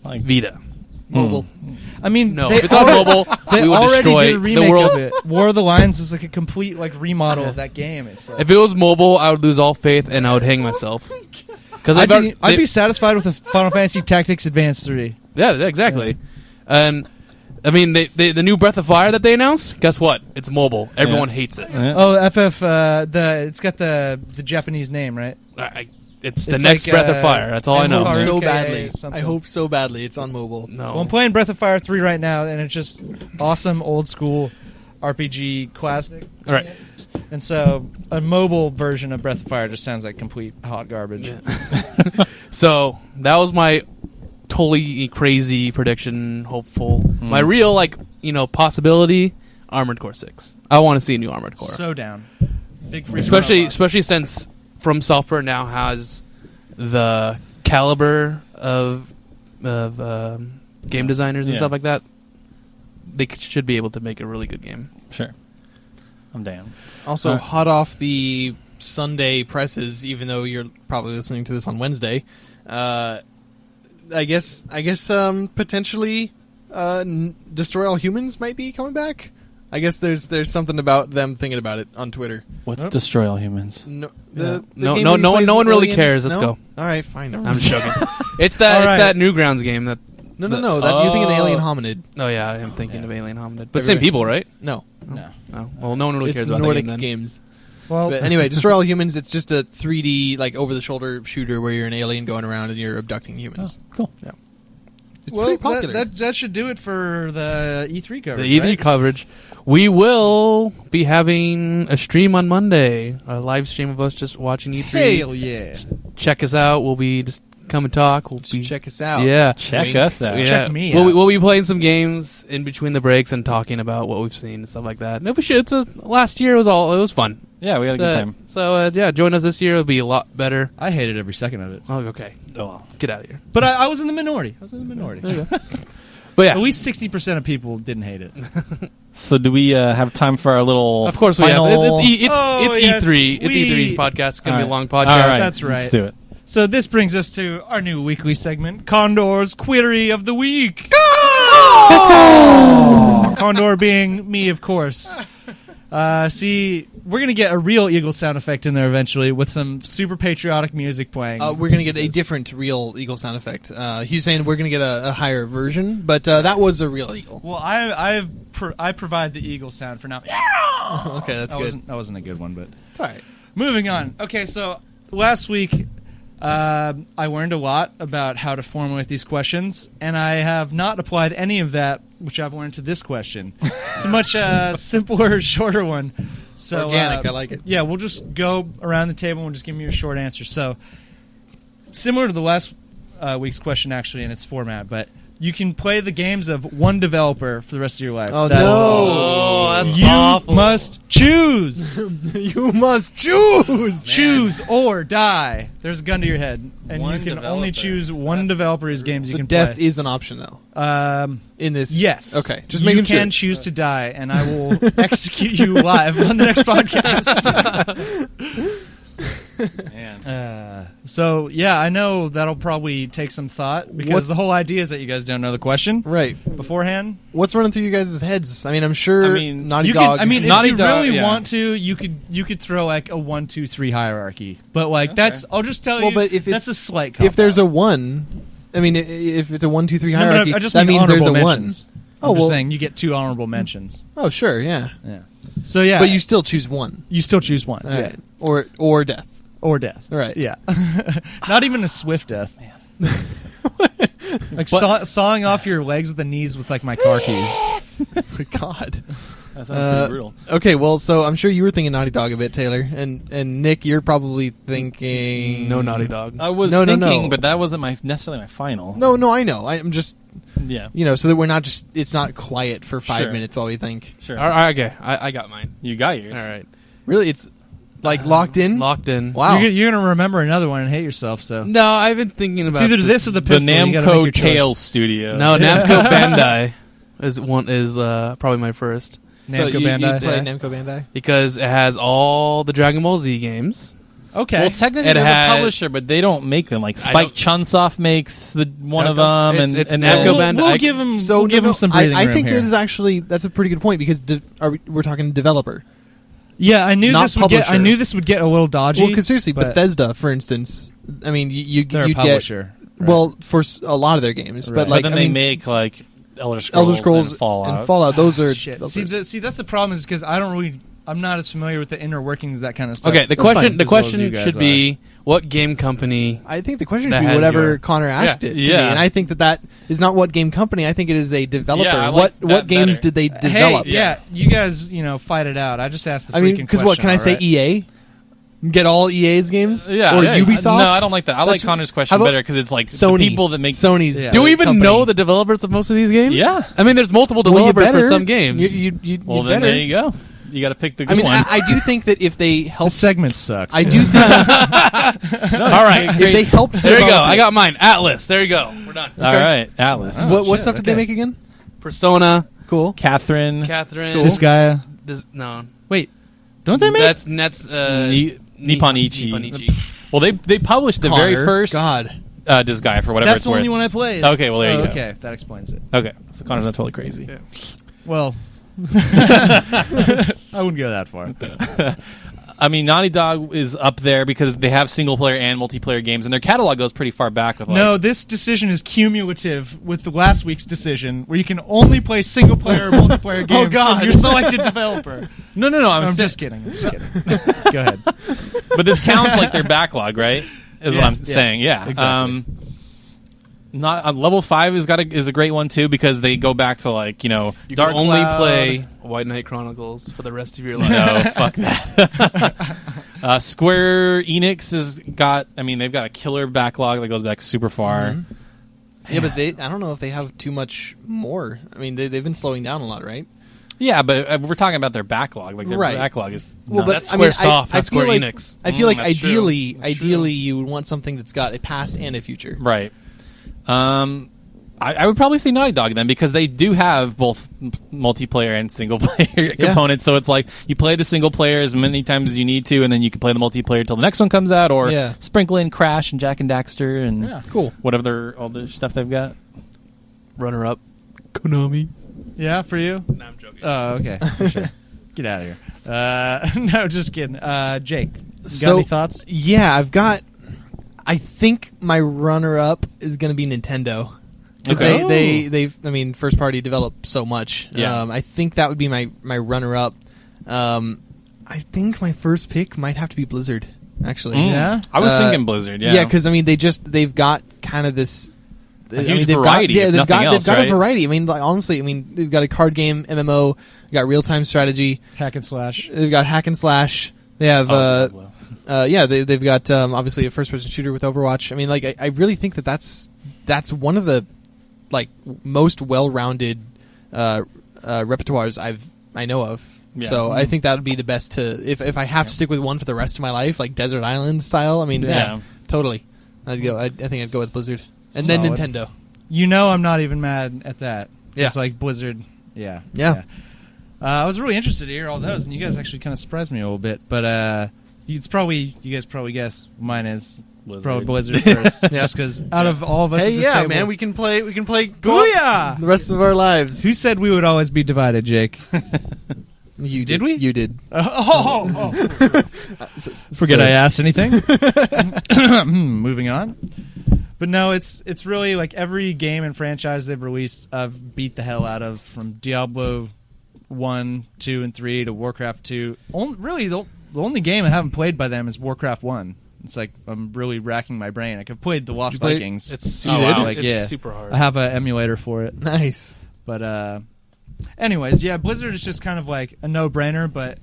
C: Like
B: Vita.
E: Mobile.
D: I mean,
B: No,
D: they
B: if it's on mobile,
D: They
B: we will
D: already
B: destroy
D: did a
B: the
D: remake
B: world.
D: of it. War of the Lions is like a complete remodel of that game. It's like,
B: If it was mobile, I would lose all faith and I would hang myself. Because
D: I'd be satisfied with a Final Fantasy Tactics Advance 3.
B: yeah, exactly. And I mean, the new Breath of Fire that they announced. Guess what? It's mobile. Everyone hates it.
C: yeah.
D: Oh, FF. It's got the Japanese name, right?
B: It's the
D: It's
B: next
D: like,
B: Breath of Fire. That's all I know.
E: hope
D: Haruka
E: so badly.
D: something.
E: I hope so badly it's on mobile.
B: No.
D: Well, I'm playing Breath of Fire 3 right now, and it's just awesome old school RPG classic.
B: All right.
D: And so a mobile version of Breath of Fire just sounds like complete hot garbage.
B: So that was my totally crazy prediction. Hopeful. My real possibility. Armored Core 6. I want to see a new Armored Core.
D: So down. Big free
B: especially since From Software now has the caliber of game designers and
C: Yeah.
B: stuff like that. They should be able to make a really good game.
C: Sure. I'm down.
E: Also,
C: Alright.
E: hot off the Sunday presses, even though you're probably listening to this on Wednesday, I guess potentially Destroy All Humans might be coming back. I guess there's something about them thinking about it on Twitter.
C: What's Destroy All Humans?
E: No,
B: No,
E: game
B: no
E: where you
B: one
E: play as
B: one
E: an
B: really
E: alien?
B: cares. Let's
E: No?
B: go.
E: All right, fine. Never
B: I'm
E: mind.
B: just joking. It's that
D: All right.
B: it's that Newgrounds game that.
E: No. That you're thinking Alien Hominid.
B: Oh yeah, I am thinking of Alien Hominid, but
E: Everybody-
B: same people, right?
E: No,
D: No.
B: Oh, well, no one really
E: it's
B: cares about
E: Nordic
B: that game then.
E: games.
D: Well,
E: But anyway, Destroy All Humans. It's just a 3D over-the-shoulder shooter where you're an alien going around and you're abducting humans.
C: Cool.
E: It's pretty popular.
D: That should do it for the E3 coverage.
B: The E3
D: right?
B: coverage. We will be having a stream on Monday, a live stream of us just watching E3.
D: Hell yeah.
B: Check us out. We'll be just come and talk. We'll be
E: Check us out.
B: Yeah.
C: Check us out.
B: Yeah.
D: Check me
B: We'll,
D: out.
B: we'll be playing some games in between the breaks and talking about what we've seen and stuff like that. And if we should, last year it was fun.
C: Yeah, we had a good time.
B: So join us this year. It'll be a lot better.
D: I hated every second of it.
B: Oh, okay. Oh, get out of here.
D: But I was in the minority.
B: But yeah,
D: At least 60% of people didn't hate it.
C: So do we have time for our little?
B: of course we
C: final...
B: have. It's
D: Oh, yes,
B: E3. It's
D: we-
B: E3 podcast. It's gonna be a
C: All
B: long
C: right.
B: podcast.
C: All right.
D: That's right.
C: Let's do it.
D: So this brings us to our new weekly segment, Condor's Query of the Week. Condor being me, of course. See, we're going to get a real eagle sound effect in there eventually with some super patriotic music playing.
E: We're going to get a different real eagle sound effect. He was saying we're going to get a higher version, but that was a real eagle.
D: Well, I provide the eagle sound for now.
E: Okay, that's good.
D: That wasn't a good one, but
E: It's all right.
D: moving on. Okay, so last week I learned a lot about how to formulate these questions, and I have not applied any of that which I've learned to this question. It's a much simpler, shorter one. So
E: Organic, I like it.
D: Yeah, we'll just go around the table and we'll just give you a short answer. So similar to the last week's question, actually, in its format, but you can play the games of one developer for the rest of your life.
E: Oh,
D: That's-
E: no.
B: Oh, that's
D: You
B: awful.
D: must choose.
E: You must choose.
D: Choose or die. There's a gun to your head, and
C: One
D: you can only
C: developer.
D: choose one developer's games you
E: So
D: can
E: death
D: play.
E: is an option, though. In this,
D: Yes.
E: Okay, just
D: you
E: making
D: can
E: sure.
D: choose to die, and I will execute you live on the next podcast.
C: Man.
D: So yeah, I know that'll probably take some thought because
E: What's-
D: the whole idea is that you guys don't know the question
E: Right.
D: beforehand.
E: What's running through you guys' heads? I mean, I'm sure.
C: I mean,
E: Naughty
D: You
E: Dog.
D: could, I mean,
C: Naughty
D: if you
C: Dog,
D: really
C: yeah.
D: want to, you could throw like a 1, 2, 3 hierarchy. But like that's, I'll just tell
E: Well,
D: you,
E: but if
D: that's
E: it's-
D: a slight.
E: if there's
D: cop-out.
E: a 1, I mean, if it's a 1, 2, 3
D: No, but
E: hierarchy,
D: I just
E: that
D: mean
E: means there's a
D: honorable
E: 1.
D: mentions.
E: Oh
D: I'm just
E: well.
D: saying you get 2 honorable mentions.
E: Oh sure, yeah.
D: Yeah. So yeah,
E: But you still choose 1.
D: you still choose one.
E: All
D: Yeah.
E: right. Or death.
D: Or death.
E: Right.
D: Yeah. Not even a swift death. Like sawing off your legs at the knees with like my car keys.
E: God.
C: That sounds pretty brutal.
E: Okay, well, so I'm sure you were thinking Naughty Dog a bit, Taylor, and Nick, you're probably thinking
B: No Naughty Dog.
C: I was
E: No, no,
C: thinking,
E: no.
C: but that wasn't necessarily my final.
E: No, I know. I'm just,
C: Yeah.
E: so that we're not just. It's not quiet for 5
C: Sure.
E: minutes while we think.
C: Sure.
B: All right, okay, I got mine.
C: You got yours.
B: All right,
E: Really, it's like locked in.
B: locked in.
E: Wow.
D: You're gonna remember another one and hate yourself. So
B: No, I've been thinking
D: it's
B: about
D: either this or the
C: The
D: pistol. You gotta make
C: Namco
D: your choice.
C: Tales Studio.
B: No, Namco Bandai is probably my first
E: So
D: Namco
E: you
D: Bandai.
E: play
B: Yeah.
E: Namco Bandai.
B: because it has all the Dragon Ball Z games.
D: Okay.
C: Well, technically
B: It
C: they're
B: had-
C: the publisher, but they don't make them. Like
B: I
C: Spike
B: don't-
C: Chunsoft makes the one of
B: Namco-
C: them,
B: it's
C: and
B: Namco
C: then-
B: Bandai.
D: We'll
B: I-
D: give him.
E: So
D: we'll give him some breathing
E: I
D: room
E: think
D: here.
E: it is actually that's a pretty good point because we're talking developer.
D: Yeah, I knew
E: not
D: this would get. I
E: publisher.
D: knew this would get a little dodgy.
E: Well, because seriously,
D: but
E: Bethesda, for instance, I mean, you
D: they're a
E: get
D: publisher. right?
E: well for a lot of their games,
D: Right.
E: but like
C: but then
E: I
C: they
E: mean,
C: make like Elder Scrolls,
E: Elder Scrolls
C: and Fallout.
E: Those are
D: Shit.
E: developers.
D: See, that's the problem is because I'm not as familiar with the inner workings of that kind of stuff.
B: Okay, the
E: That's fine.
B: question
D: As well as you
B: should
D: guys
B: be what game company?
E: I think the question
B: That
E: should be
B: has
E: whatever
B: your-
E: Connor asked it to
C: Yeah.
E: me, and I think that is not what game company. I think it is a developer.
C: Yeah, I like
E: what
C: that
E: games
C: better.
E: did they develop?
D: Hey, yeah, you guys, fight it out. I just asked the
E: I
D: freaking
E: mean, because what
D: question,
E: can I say?
D: all right?
E: EA, get all EA's games,
C: Yeah,
E: or
C: yeah.
E: Ubisoft.
C: No, I don't like that. I like
E: That's-
C: Connor's
E: how
C: question
E: about
C: better because it's like
E: Sony,
C: the people that make
E: Sony's.
D: Yeah.
B: Do we even
E: company.
B: know the developers of most of these games?
C: Yeah.
B: I mean, there's multiple
E: Well, you
B: developers
E: better.
B: for some games.
E: You
C: Well,
E: you
C: then
E: better.
C: there you go. You got to pick the
E: I
C: good
E: mean,
C: one.
E: I do think that if they
D: The
E: help,
D: segment sucks.
E: I do think
B: All right,
E: if they helped.
B: there you go.
E: develop
B: I
E: it-
B: got mine. Atlas. There you go. We're done.
C: All right, Atlas,
E: What
D: shit,
E: stuff did they
D: okay.
E: make again?
B: Persona,
E: Cool.
C: Catherine,
B: Catherine.
D: This guy.
B: No,
D: Wait, don't they make?
B: that's
C: Nippon Ichi.
B: Nippon Ichi.
C: Well, they published the very
E: Connor,
C: first
E: God.
C: Disgaea for whatever
D: That's
C: it's
D: the
C: worth.
D: only one I played.
C: Okay, well, there you go.
D: Okay, that explains it.
C: Okay, so Connor's not totally crazy.
B: Yeah.
D: Well, I wouldn't go that far.
C: I mean, Naughty Dog is up there because they have single player and multiplayer games, and their catalog goes pretty far back. With like,
D: No, this decision is cumulative with the last week's decision, where you can only play single player or multiplayer games
E: God.
D: from your selected developer.
C: no.
D: I'm
C: I'm
D: just kidding. I'm just kidding. Go ahead.
C: But this counts like their backlog, right? Is
D: Yeah,
C: what I'm
D: yeah,
C: saying. Yeah,
D: exactly.
C: Not level 5 is a great one too because they go back to like
B: You
C: Dark
B: can only
C: Cloud.
B: play White Knight Chronicles for the rest of your life.
C: No, fuck that. Square Enix has got. I mean, they've got a killer backlog that goes back super far.
E: Mm-hmm. Yeah, but I don't know if they have too much more. I mean, they've been slowing down a lot, right?
C: Yeah, but we're talking about their backlog. Like their backlog is.
E: Well, but
B: that's Squaresoft, not Square
E: like,
B: Enix.
E: I feel like
B: That's
E: ideally,
B: true. That's true.
E: you would want something that's got a past and a future.
C: Right. I would probably say Naughty Dog then, because they do have both multiplayer and single player components. So it's like you play the single player as many times as you need to, and then you can play the multiplayer till the next one comes out, or sprinkle in Crash and Jack and Daxter and
E: cool.
C: whatever all the stuff they've got.
B: Runner up, Konami.
D: Yeah, for you?
B: No, I'm joking.
D: Oh, okay. Sure. Get out of here. No, just kidding. Jake, you got any thoughts?
E: Yeah, I think my runner-up is going to be Nintendo.
C: Okay.
E: They've I mean, first party developed so much.
C: Yeah.
E: I think that would be my runner-up. I think my first pick might have to be Blizzard, actually.
D: Yeah?
C: I was thinking Blizzard, yeah.
E: Yeah, because, I mean, they've got kind of this...
C: A huge variety.
E: They've got
C: right?
E: a variety. I mean, like, honestly, I mean, they've got a card game, MMO, they've got real-time strategy.
D: Hack and slash.
E: They've got hack and slash. They have... they've got obviously a first-person shooter with Overwatch. I mean, like, I really think that's one of the like most well-rounded repertoires I know of.
C: Yeah.
E: So I think that would be the best to if I have to stick with one for the rest of my life, like Desert Island style. I mean, totally. I'd go. I think I'd go with Blizzard and then Nintendo.
D: You know, I'm not even mad at that.
E: Yeah.
D: It's like Blizzard. Yeah. I was really interested to hear all those, and you guys actually kind of surprised me a little bit. But you guys probably guess mine is probably Blizzard first. Just because out of all of us, at this table,
E: man, we can play.
D: Booyah!
E: The rest of our lives.
D: Who said we would always be divided, Jake?
E: You
D: did we?
E: You did.
D: Forget I asked anything. Moving on. But no, it's really like every game and franchise they've released, I've beat the hell out of, from Diablo 1, 2, and 3 to Warcraft 2. Really, the only game I haven't played by them is Warcraft 1. It's like I'm really racking my brain. Like I've played the Lost Vikings.
B: It's super, it's super hard.
D: I have an emulator for it.
E: Nice.
D: But anyways, yeah, Blizzard is just kind of like a no-brainer, but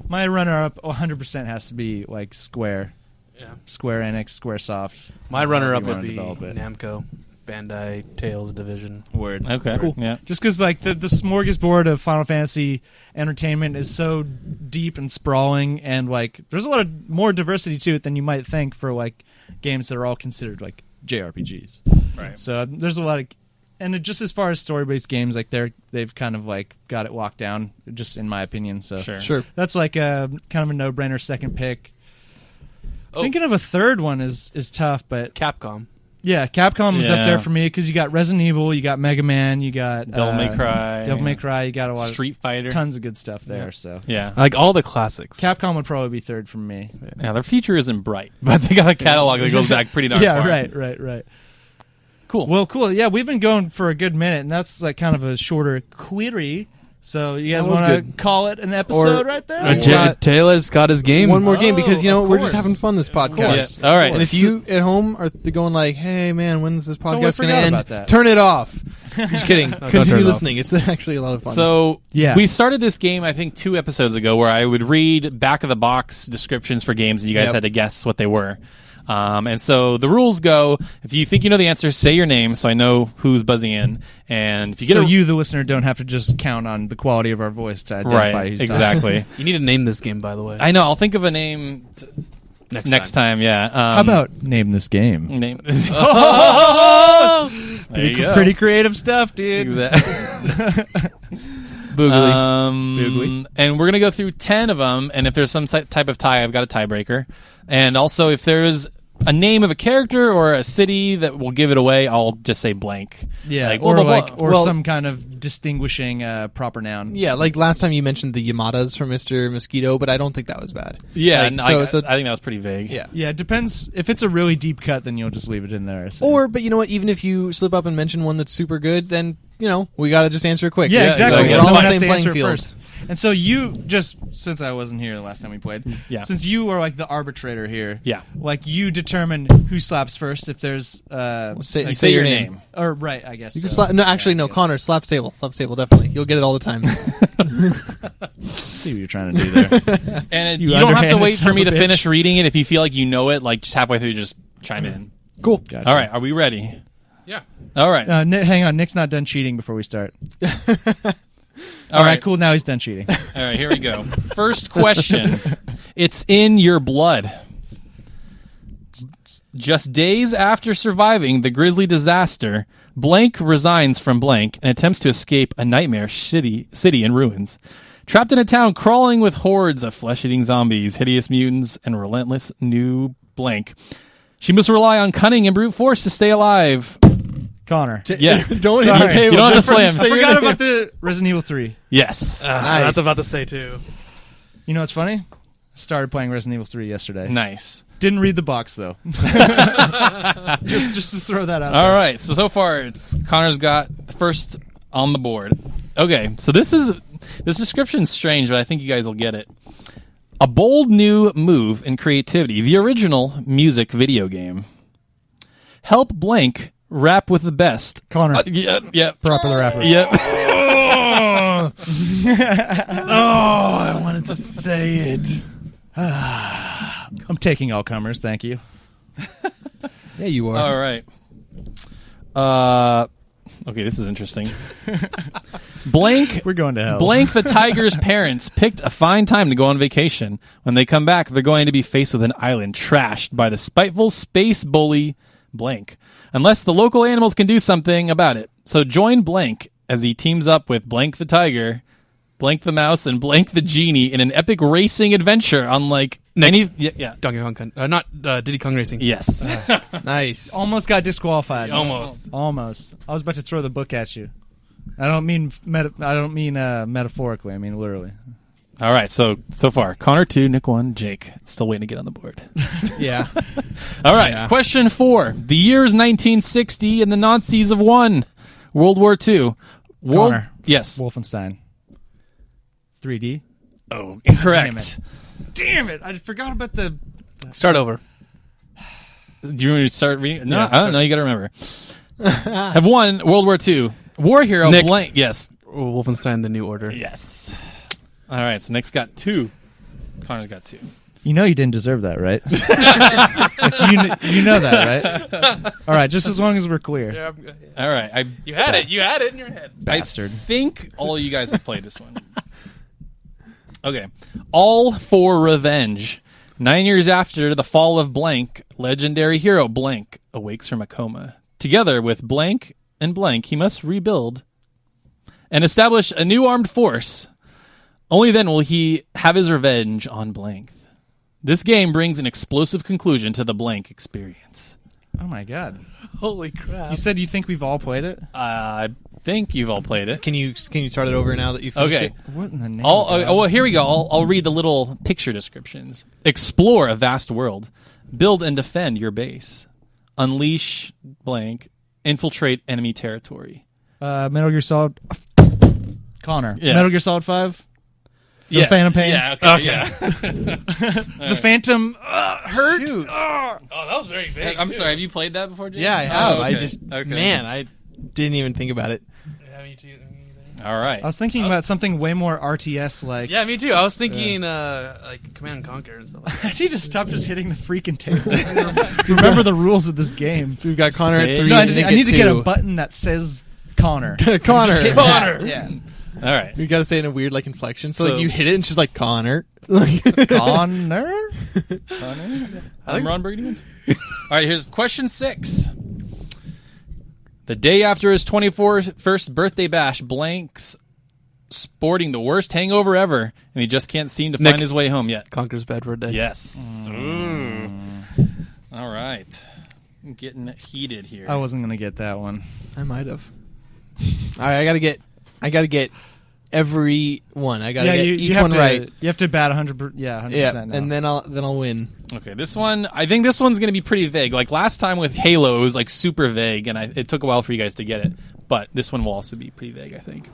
D: my runner-up 100% has to be like Square.
B: Yeah.
D: Square Enix, Squaresoft.
B: My runner-up would be Namco, Bandai, Tales Division.
C: Word. Okay.
D: Cool.
C: Yeah.
D: Just because like the smorgasbord of Final Fantasy entertainment is so deep and sprawling, and like there's a lot of more diversity to it than you might think for like games that are all considered like JRPGs.
C: Right.
D: So there's a lot of, and just as far as story-based games, like they've kind of like got it locked down, just in my opinion. So
E: Sure.
D: that's like a kind of a no-brainer second pick. Thinking of a third one is tough, but
B: Capcom.
D: yeah, Capcom is up there for me because you got Resident Evil, you got Mega Man, you got
C: Devil May Cry,
D: you got a lot
C: Street Fighter,
D: tons of good stuff there. So
C: yeah,
B: I like all the classics.
D: Capcom would probably be third for me.
C: Yeah, their future isn't bright, but they got a catalog that goes back pretty darn far.
D: Right.
C: Cool.
D: Well, cool. Yeah, we've been going for a good minute, and that's like kind of a shorter query. So you guys want to call it an episode right there?
B: Taylor's got his game.
E: One more game because
D: of
E: we're just
D: course.
E: having fun this podcast.
C: Yeah. All right.
E: And if you at home are going like, "Hey man, when's this podcast going to end?"
D: about that.
E: Turn it off. Just kidding.
B: turn
E: Continue
B: it off.
E: listening. It's actually a lot of fun.
C: So
D: Yeah.
C: we started this game, I think, 2 episodes ago, where I would read back of the box descriptions for games, and you guys had to guess what they were. And so the rules go: if you think you know the answer, say your name, so I know who's buzzing in. And if you get
D: you, the listener, don't have to just count on the quality of our voice to identify
C: right,
D: who's
C: exactly.
B: You need to name this game, by the way.
C: I know. I'll think of a name next time. Yeah.
D: How about name this game?
C: name? There you go.
D: Pretty creative stuff, dude.
C: Exactly.
B: Boogly.
C: And we're gonna go through 10 of them, and if there's some type of tie, I've got a tiebreaker. And also, if there's a name of a character or a city that will give it away, I'll just say blank.
D: Yeah,
C: like,
D: or
C: blah, blah, blah.
D: or some kind of distinguishing proper noun.
E: yeah, like last time you mentioned the Yamadas from Mr. Mosquito, but I don't think that was bad.
C: Yeah,
E: Like,
C: no,
E: so
C: I think that was pretty vague.
E: yeah.
D: Yeah, it depends. If it's a really deep cut, then you'll just leave it in there. So.
E: Or, but you know what? Even if you slip up and mention one that's super good, then we got to just answer it quick.
D: Yeah, exactly.
E: So we're
D: Yeah,
E: all on
D: someone
E: the
D: has
E: same
D: to
E: playing
D: answer it
E: field.
D: first. And so you just, since I wasn't here the last time we played, since you were like the arbitrator here, like you determine who slaps first if there's
E: say your name.
D: Or right, I guess.
E: You can slap. No, actually, no. Connor, slap the table. Slap the table. Definitely, you'll get it all the time.
D: See what you're trying to do there.
C: And you don't have to wait for me to finish reading it. If you feel like you know it, like just halfway through, just chime in.
E: Cool.
C: Gotcha. All right, are we ready?
B: Yeah.
C: All right.
D: Hang on, Nick's not done cheating before we start. All right, cool. Now he's done cheating.
C: All right, here we go. First question. It's in your blood. Just days after surviving the grisly disaster, Blank resigns from Blank and attempts to escape a nightmare city in ruins. Trapped in a town crawling with hordes of flesh-eating zombies, hideous mutants, and relentless new Blank, she must rely on cunning and brute force to stay alive.
D: Connor.
C: Yeah.
E: Don't hit the table.
C: You don't have to slam.
D: I forgot about the Resident Evil 3.
C: Yes.
B: Nice. I was about to say, too.
D: You know what's funny? I started playing Resident Evil 3 yesterday.
C: Nice.
D: Didn't read the box, though. just to throw that out there.
C: All right. So far, it's Connor's got first on the board. Okay. So this description's strange, but I think you guys will get it. A bold new move in creativity. The original music video game. Help Blank rap with the best.
D: Connor.
C: Yep.
D: Popular rapper.
C: Yep.
E: I wanted to say it.
D: I'm taking all comers, thank you.
E: Yeah, you are.
C: All right. Okay, this is interesting. Blank.
D: We're going to hell.
C: Blank the tiger's parents picked a fine time to go on vacation. When they come back, they're going to be faced with an island trashed by the spiteful space bully Blank. Unless the local animals can do something about it. So join Blank as he teams up with Blank the tiger, Blank the mouse, and Blank the genie in an epic racing adventure unlike any... Yeah.
B: Donkey Kong, not Diddy Kong Racing.
C: Yes.
E: Nice.
D: Almost got disqualified.
B: Almost.
D: I was about to throw the book at you. I don't mean metaphorically. I mean literally.
C: All right, so far, Connor 2, Nick 1, Jake. Still waiting to get on the board.
E: Yeah.
C: All right, Question 4. The year is 1960 and the Nazis have won. World War II.
D: Connor.
C: Yes.
D: Wolfenstein. 3D.
C: Oh, incorrect.
D: Damn it! I forgot about the...
B: Start over.
C: Do you want me to start reading? No,
B: Yeah,
C: I don't know. You got to remember. Have won World War II. War hero
B: Nick.
C: Blank. Yes.
B: Wolfenstein: The New Order.
C: Yes. All right, so Nick's got 2. Connor's got 2.
D: You know you didn't deserve that, right? you know that, right? All right, just as long as we're clear.
B: Yeah,
C: All right.
B: you had it. You had it in your head.
D: Bastard.
C: I think all you guys have played this one. Okay. All for Revenge. 9 years after the fall of Blank, legendary hero Blank awakes from a coma. Together with Blank and Blank, he must rebuild and establish a new armed force. Only then will he have his revenge on Blank. This game brings an explosive conclusion to the Blank experience.
D: Oh my god.
B: Holy crap.
D: You said you think we've all played it?
C: I think you've all played it.
E: Can you start it over now that you finished
C: Okay.
E: it?
D: What in the name
C: Well, here we go. I'll read the little picture descriptions. Explore a vast world. Build and defend your base. Unleash Blank. Infiltrate enemy territory.
D: Metal Gear Solid... Connor.
C: Yeah.
D: Metal Gear Solid 5? The
C: Yeah.
D: Phantom Pain?
C: Yeah, okay. Yeah.
D: The Phantom hurt?
C: Shoot.
B: Oh, that was very big.
C: I'm sorry, have you played that before, Jason?
E: Yeah, I have.
C: Oh,
E: I
C: okay.
E: just
C: Okay.
E: man, I didn't even think about it.
B: Yeah, me too.
C: All right.
D: I was thinking about something way more RTS like.
B: Yeah, me too. I was thinking like Command and Conquer and stuff like that.
D: She just stopped just hitting the freaking table. So remember the rules of this game.
E: So we've got Connor at
C: Say-
E: 3.
D: No,
E: and Nick
D: I need
E: at
D: to get a
E: 2.
D: button that says Connor.
E: Connor.
D: Hit
B: Connor.
D: that. Yeah.
C: All right.
E: You got to say it in a weird like inflection. So,
C: So-
E: like you hit it and she's like Connor.
D: Connor?
C: I'm Ron Burgundy. All right, here's question 6. The day after his 21st birthday bash, Blank's sporting the worst hangover ever, and he just can't seem to
B: Nick.
C: find his way home yet.
B: Conquer's bad for a day.
C: Yes. All right. I'm getting heated here.
D: I wasn't gonna get that one.
E: I might have. All right, I got to get every one. I got to get each one right.
D: You have to bat 100%. Yeah, 100%.
E: Yeah,
D: now.
E: and then I'll win.
C: Okay, this one, I think this one's going to be pretty vague. Like last time with Halo, it was like super vague, and it took a while for you guys to get it. But this one will also be pretty vague, I think.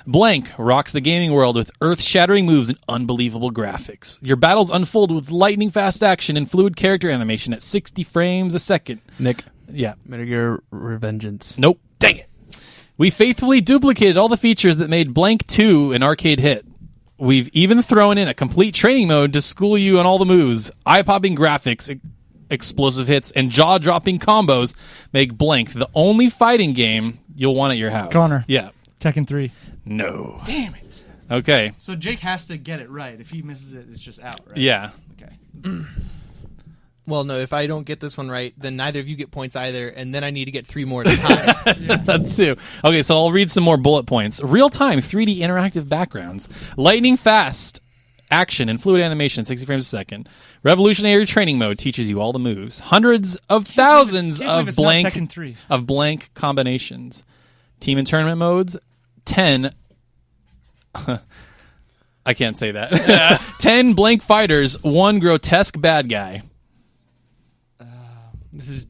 C: Blank rocks the gaming world with earth-shattering moves and unbelievable graphics. Your battles unfold with lightning-fast action and fluid character animation at 60 frames a second.
B: Nick,
C: Yeah.
B: Metal Gear Revengeance.
C: Nope. Dang it. We faithfully duplicated all the features that made Blank 2 an arcade hit. We've even thrown in a complete training mode to school you on all the moves. Eye-popping graphics, explosive hits, and jaw-dropping combos make Blank the only fighting game you'll want at your house.
D: Connor.
C: Yeah.
D: Tekken 3.
C: No.
D: Damn it.
C: Okay.
D: So Jake has to get it right. If he misses it, it's just out, right?
C: Yeah.
D: Okay.
E: Well, no, if I don't get this one right, then neither of you get points either, and then I need to get 3 more to tie.
C: That's two. Okay, so I'll read some more bullet points. Real-time 3D interactive backgrounds. Lightning fast action and fluid animation, 60 frames a second. Revolutionary training mode teaches you all the moves. Hundreds of thousands of blank combinations. Team and tournament modes. 10. I can't say that. 10 blank fighters, 1 grotesque bad guy.
E: This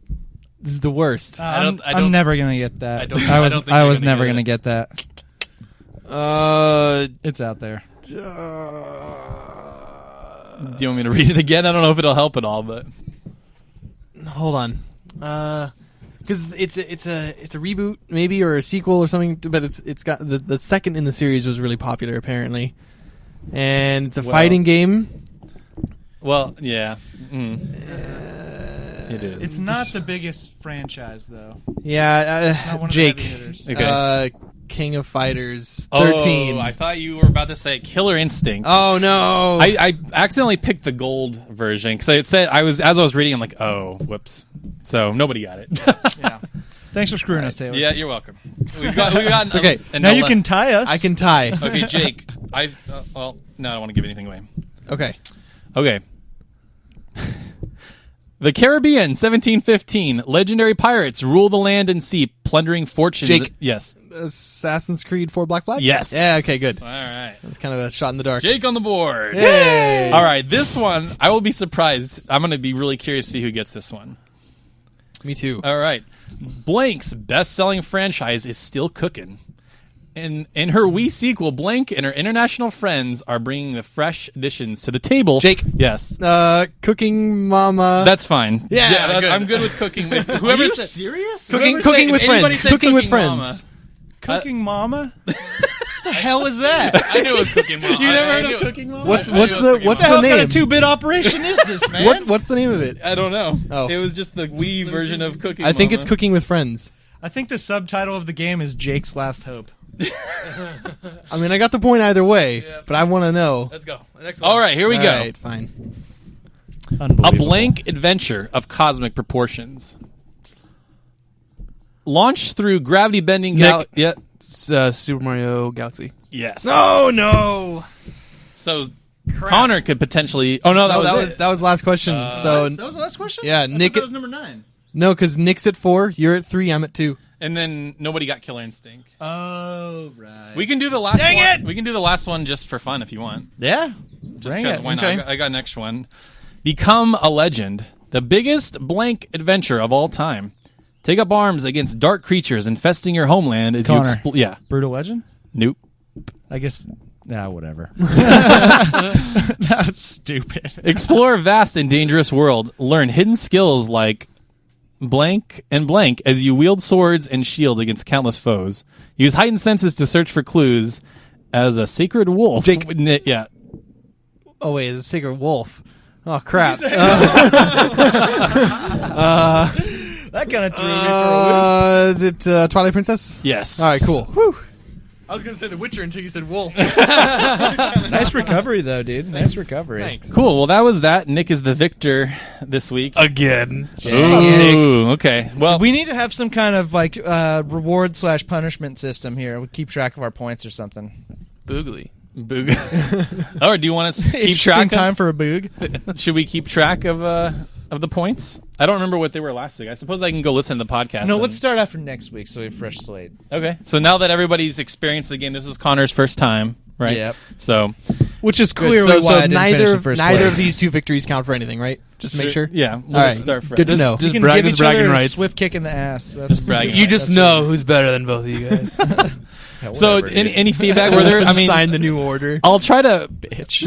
E: is the worst.
D: I'm never gonna get that.
C: I don't think
D: I
C: you're
D: was
C: gonna
D: never
C: get
D: gonna
C: it.
D: get that. It's out there.
C: Do you want me to read it again? I don't know if it'll help at all, but
E: Hold on. Because it's a reboot maybe or a sequel or something, but it's got the second in the series was really popular apparently, and it's a fighting game.
C: well, yeah. It is.
D: It's not the biggest franchise, though.
E: Yeah,
D: Not one of
E: Jake.
D: the heavy hitters.
C: Okay.
E: King of Fighters 13.
C: Oh, I thought you were about to say Killer Instinct.
E: Oh no!
C: I accidentally picked the gold version because it said as I was reading, I'm like, oh, whoops. So nobody got it.
D: Yeah. Thanks for screwing us, Taylor.
C: Yeah, you're welcome. We've got
E: Okay.
C: and
D: Now you can tie us.
E: I can tie.
C: Okay, Jake. Well, no, I don't want to give anything away.
E: Okay.
C: Okay. The Caribbean, 1715. Legendary pirates rule the land and sea, plundering fortunes.
E: Jake.
C: Yes.
E: Assassin's Creed 4 Black Flag?
C: Yes.
E: Yeah, okay, good.
C: All right.
E: That's kind of a shot in the dark.
C: Jake on the board.
E: Yay!
C: All right, this one, I will be surprised. I'm going to be really curious to see who gets this one.
E: Me too.
C: All right. Blank's best-selling franchise is still cooking. In her Wii sequel, Blank and her international friends are bringing the fresh additions to the table.
E: Jake.
C: Yes.
E: Cooking Mama.
C: That's fine.
E: Yeah, good.
C: I'm good with cooking. If
D: Are
C: whoever
D: you
C: said,
D: serious?
E: Cooking
C: whoever
E: with
C: said- if anybody
E: friends.
C: said
E: Cooking with
C: Mama,
E: friends.
D: Cooking Mama? The hell is that?
C: I knew it was Cooking Mama.
D: You never
C: I
D: heard
C: knew
D: of
C: it.
D: Cooking Mama?
E: What's
C: I knew it
E: the
C: was Cooking
E: what's
C: Mama.
E: the
D: What kind
E: name?
D: of 2-bit operation is this, man?
E: What's the name of it?
C: I don't know.
E: Oh.
C: It was just the Wii version of Cooking
E: I think
C: Mama.
E: it's Cooking with Friends.
D: I think the subtitle of the game is Jake's Last Hope.
E: I mean, I got the point either way,
B: Yeah.
E: but I want to know.
B: Let's go. The next one.
C: All right, here we
E: All
C: go.
E: right, fine.
C: A
D: Unbelievable.
C: blank adventure of cosmic proportions. Launched through gravity bending.
B: Nick.
C: Yeah.
B: Super Mario Galaxy.
C: Yes.
E: No.
C: So Connor could potentially. Oh no, that was it.
E: that was the last question. So
D: That was the last question?
E: Yeah,
D: I thought
E: Nick-
D: that was number 9.
E: no, because Nick's at 4, you're at 3, I'm at 2.
C: And then nobody got Killer Instinct.
D: Oh, right.
C: We can do the last
D: Dang
C: one.
D: it!
C: We can do the last one just for fun if you want.
D: Yeah.
C: Just
D: Bring
C: because
D: it.
C: why not?
E: Okay.
C: I got an extra one. Become a legend. The biggest blank adventure of all time. Take up arms against dark creatures infesting your homeland as
D: Connor.
C: you Yeah.
D: Brutal Legend?
C: Nope.
D: I guess. Nah, whatever. That's stupid.
C: Explore a vast and dangerous world. Learn hidden skills like blank and blank as you wield swords and shield against countless foes. Use heightened senses to search for clues as a sacred wolf.
E: Jake.
C: Yeah.
E: Oh, wait, it's a Sacred Wolf. Oh, crap.
D: That kind of threw me for a loop.
E: Is it Twilight Princess?
C: Yes.
E: All right, cool. Whew. I was going to say The Witcher until you said Wolf.
D: Nice recovery, though, dude. Nice recovery.
E: Thanks.
C: Cool. Well, that was that. Nick is the victor this week.
B: Again.
C: Ooh, okay. Well,
D: We need to have some kind of like reward/punishment system here. We keep track of our points or something.
B: Boogly.
C: boog. Or do you want to keep
D: Interesting
C: track?
D: time for a boog.
C: Should we keep track of the points? I don't remember what they were last week. I suppose I can go listen to the podcast.
D: No,
C: and-
D: let's start after next week so we have a fresh slate.
C: Okay. So now that everybody's experienced the game, this is Connor's first time, right?
D: Yep.
C: So
D: Which is
E: Good.
D: clearly
E: So
D: why I didn't finish
E: neither
D: in first
E: neither
D: place.
E: of these two victories count for anything, right? Just to make sure.
C: Yeah. We'll
E: All right.
C: start fresh.
E: Good to know.
B: Just
D: You can
B: brag-
D: give
B: just
D: each
B: bragging
D: other a
B: rights.
D: swift kick in the ass. That's,
C: Just bragging
B: You just
D: that's
B: know who's better than both of you guys.
C: So, any feedback? Were there? I mean,
B: sign the new order.
C: I'll try to.
D: bitch.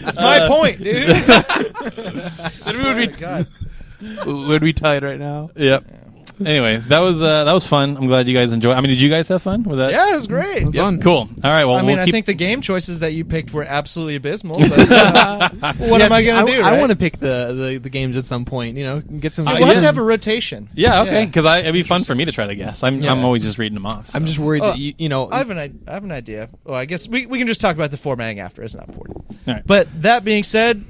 D: That's my point, dude.
B: Would we tied right now?
C: Yep. Anyways, that was fun. I'm glad you guys enjoyed. I mean, did you guys have fun with that?
D: Yeah, it was great.
B: It was fun.
C: Cool. All right. Well,
D: I mean,
C: we'll keep.
D: I think the game choices that you picked were absolutely abysmal. But, what am I going to do?
E: I
D: right?
E: want to pick the games at some point. You know, get some.
D: We'll
E: get
D: have
E: some-
D: to have a rotation.
C: Yeah. Okay. Because it'd be fun for me to try to guess. I'm always just reading them off. So.
E: I'm just worried
D: Oh,
E: that you know.
D: I have an idea. Well, I guess we can just talk about the formatting after. It's not important.
C: All right.
D: But that being said,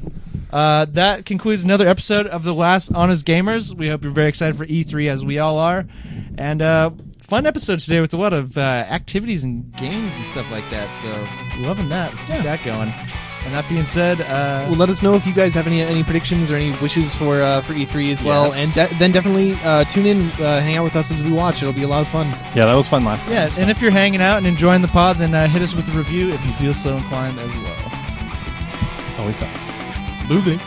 D: that concludes another episode of The Last Honest Gamers. We hope you're very excited for E3 as we all are. And fun episode today with a lot of activities and games and stuff like that. So loving that. Let's keep that going. And that being said,
E: well, let us know if you guys have any predictions or any wishes for E3 as well,
D: Yes.
E: and then definitely tune in, hang out with us as we watch. It'll be a lot of fun.
C: Yeah, that was fun last time.
D: yeah. And if you're hanging out and enjoying the pod, then hit us with a review if you feel so inclined as well.
C: Always helps.
B: Boogling.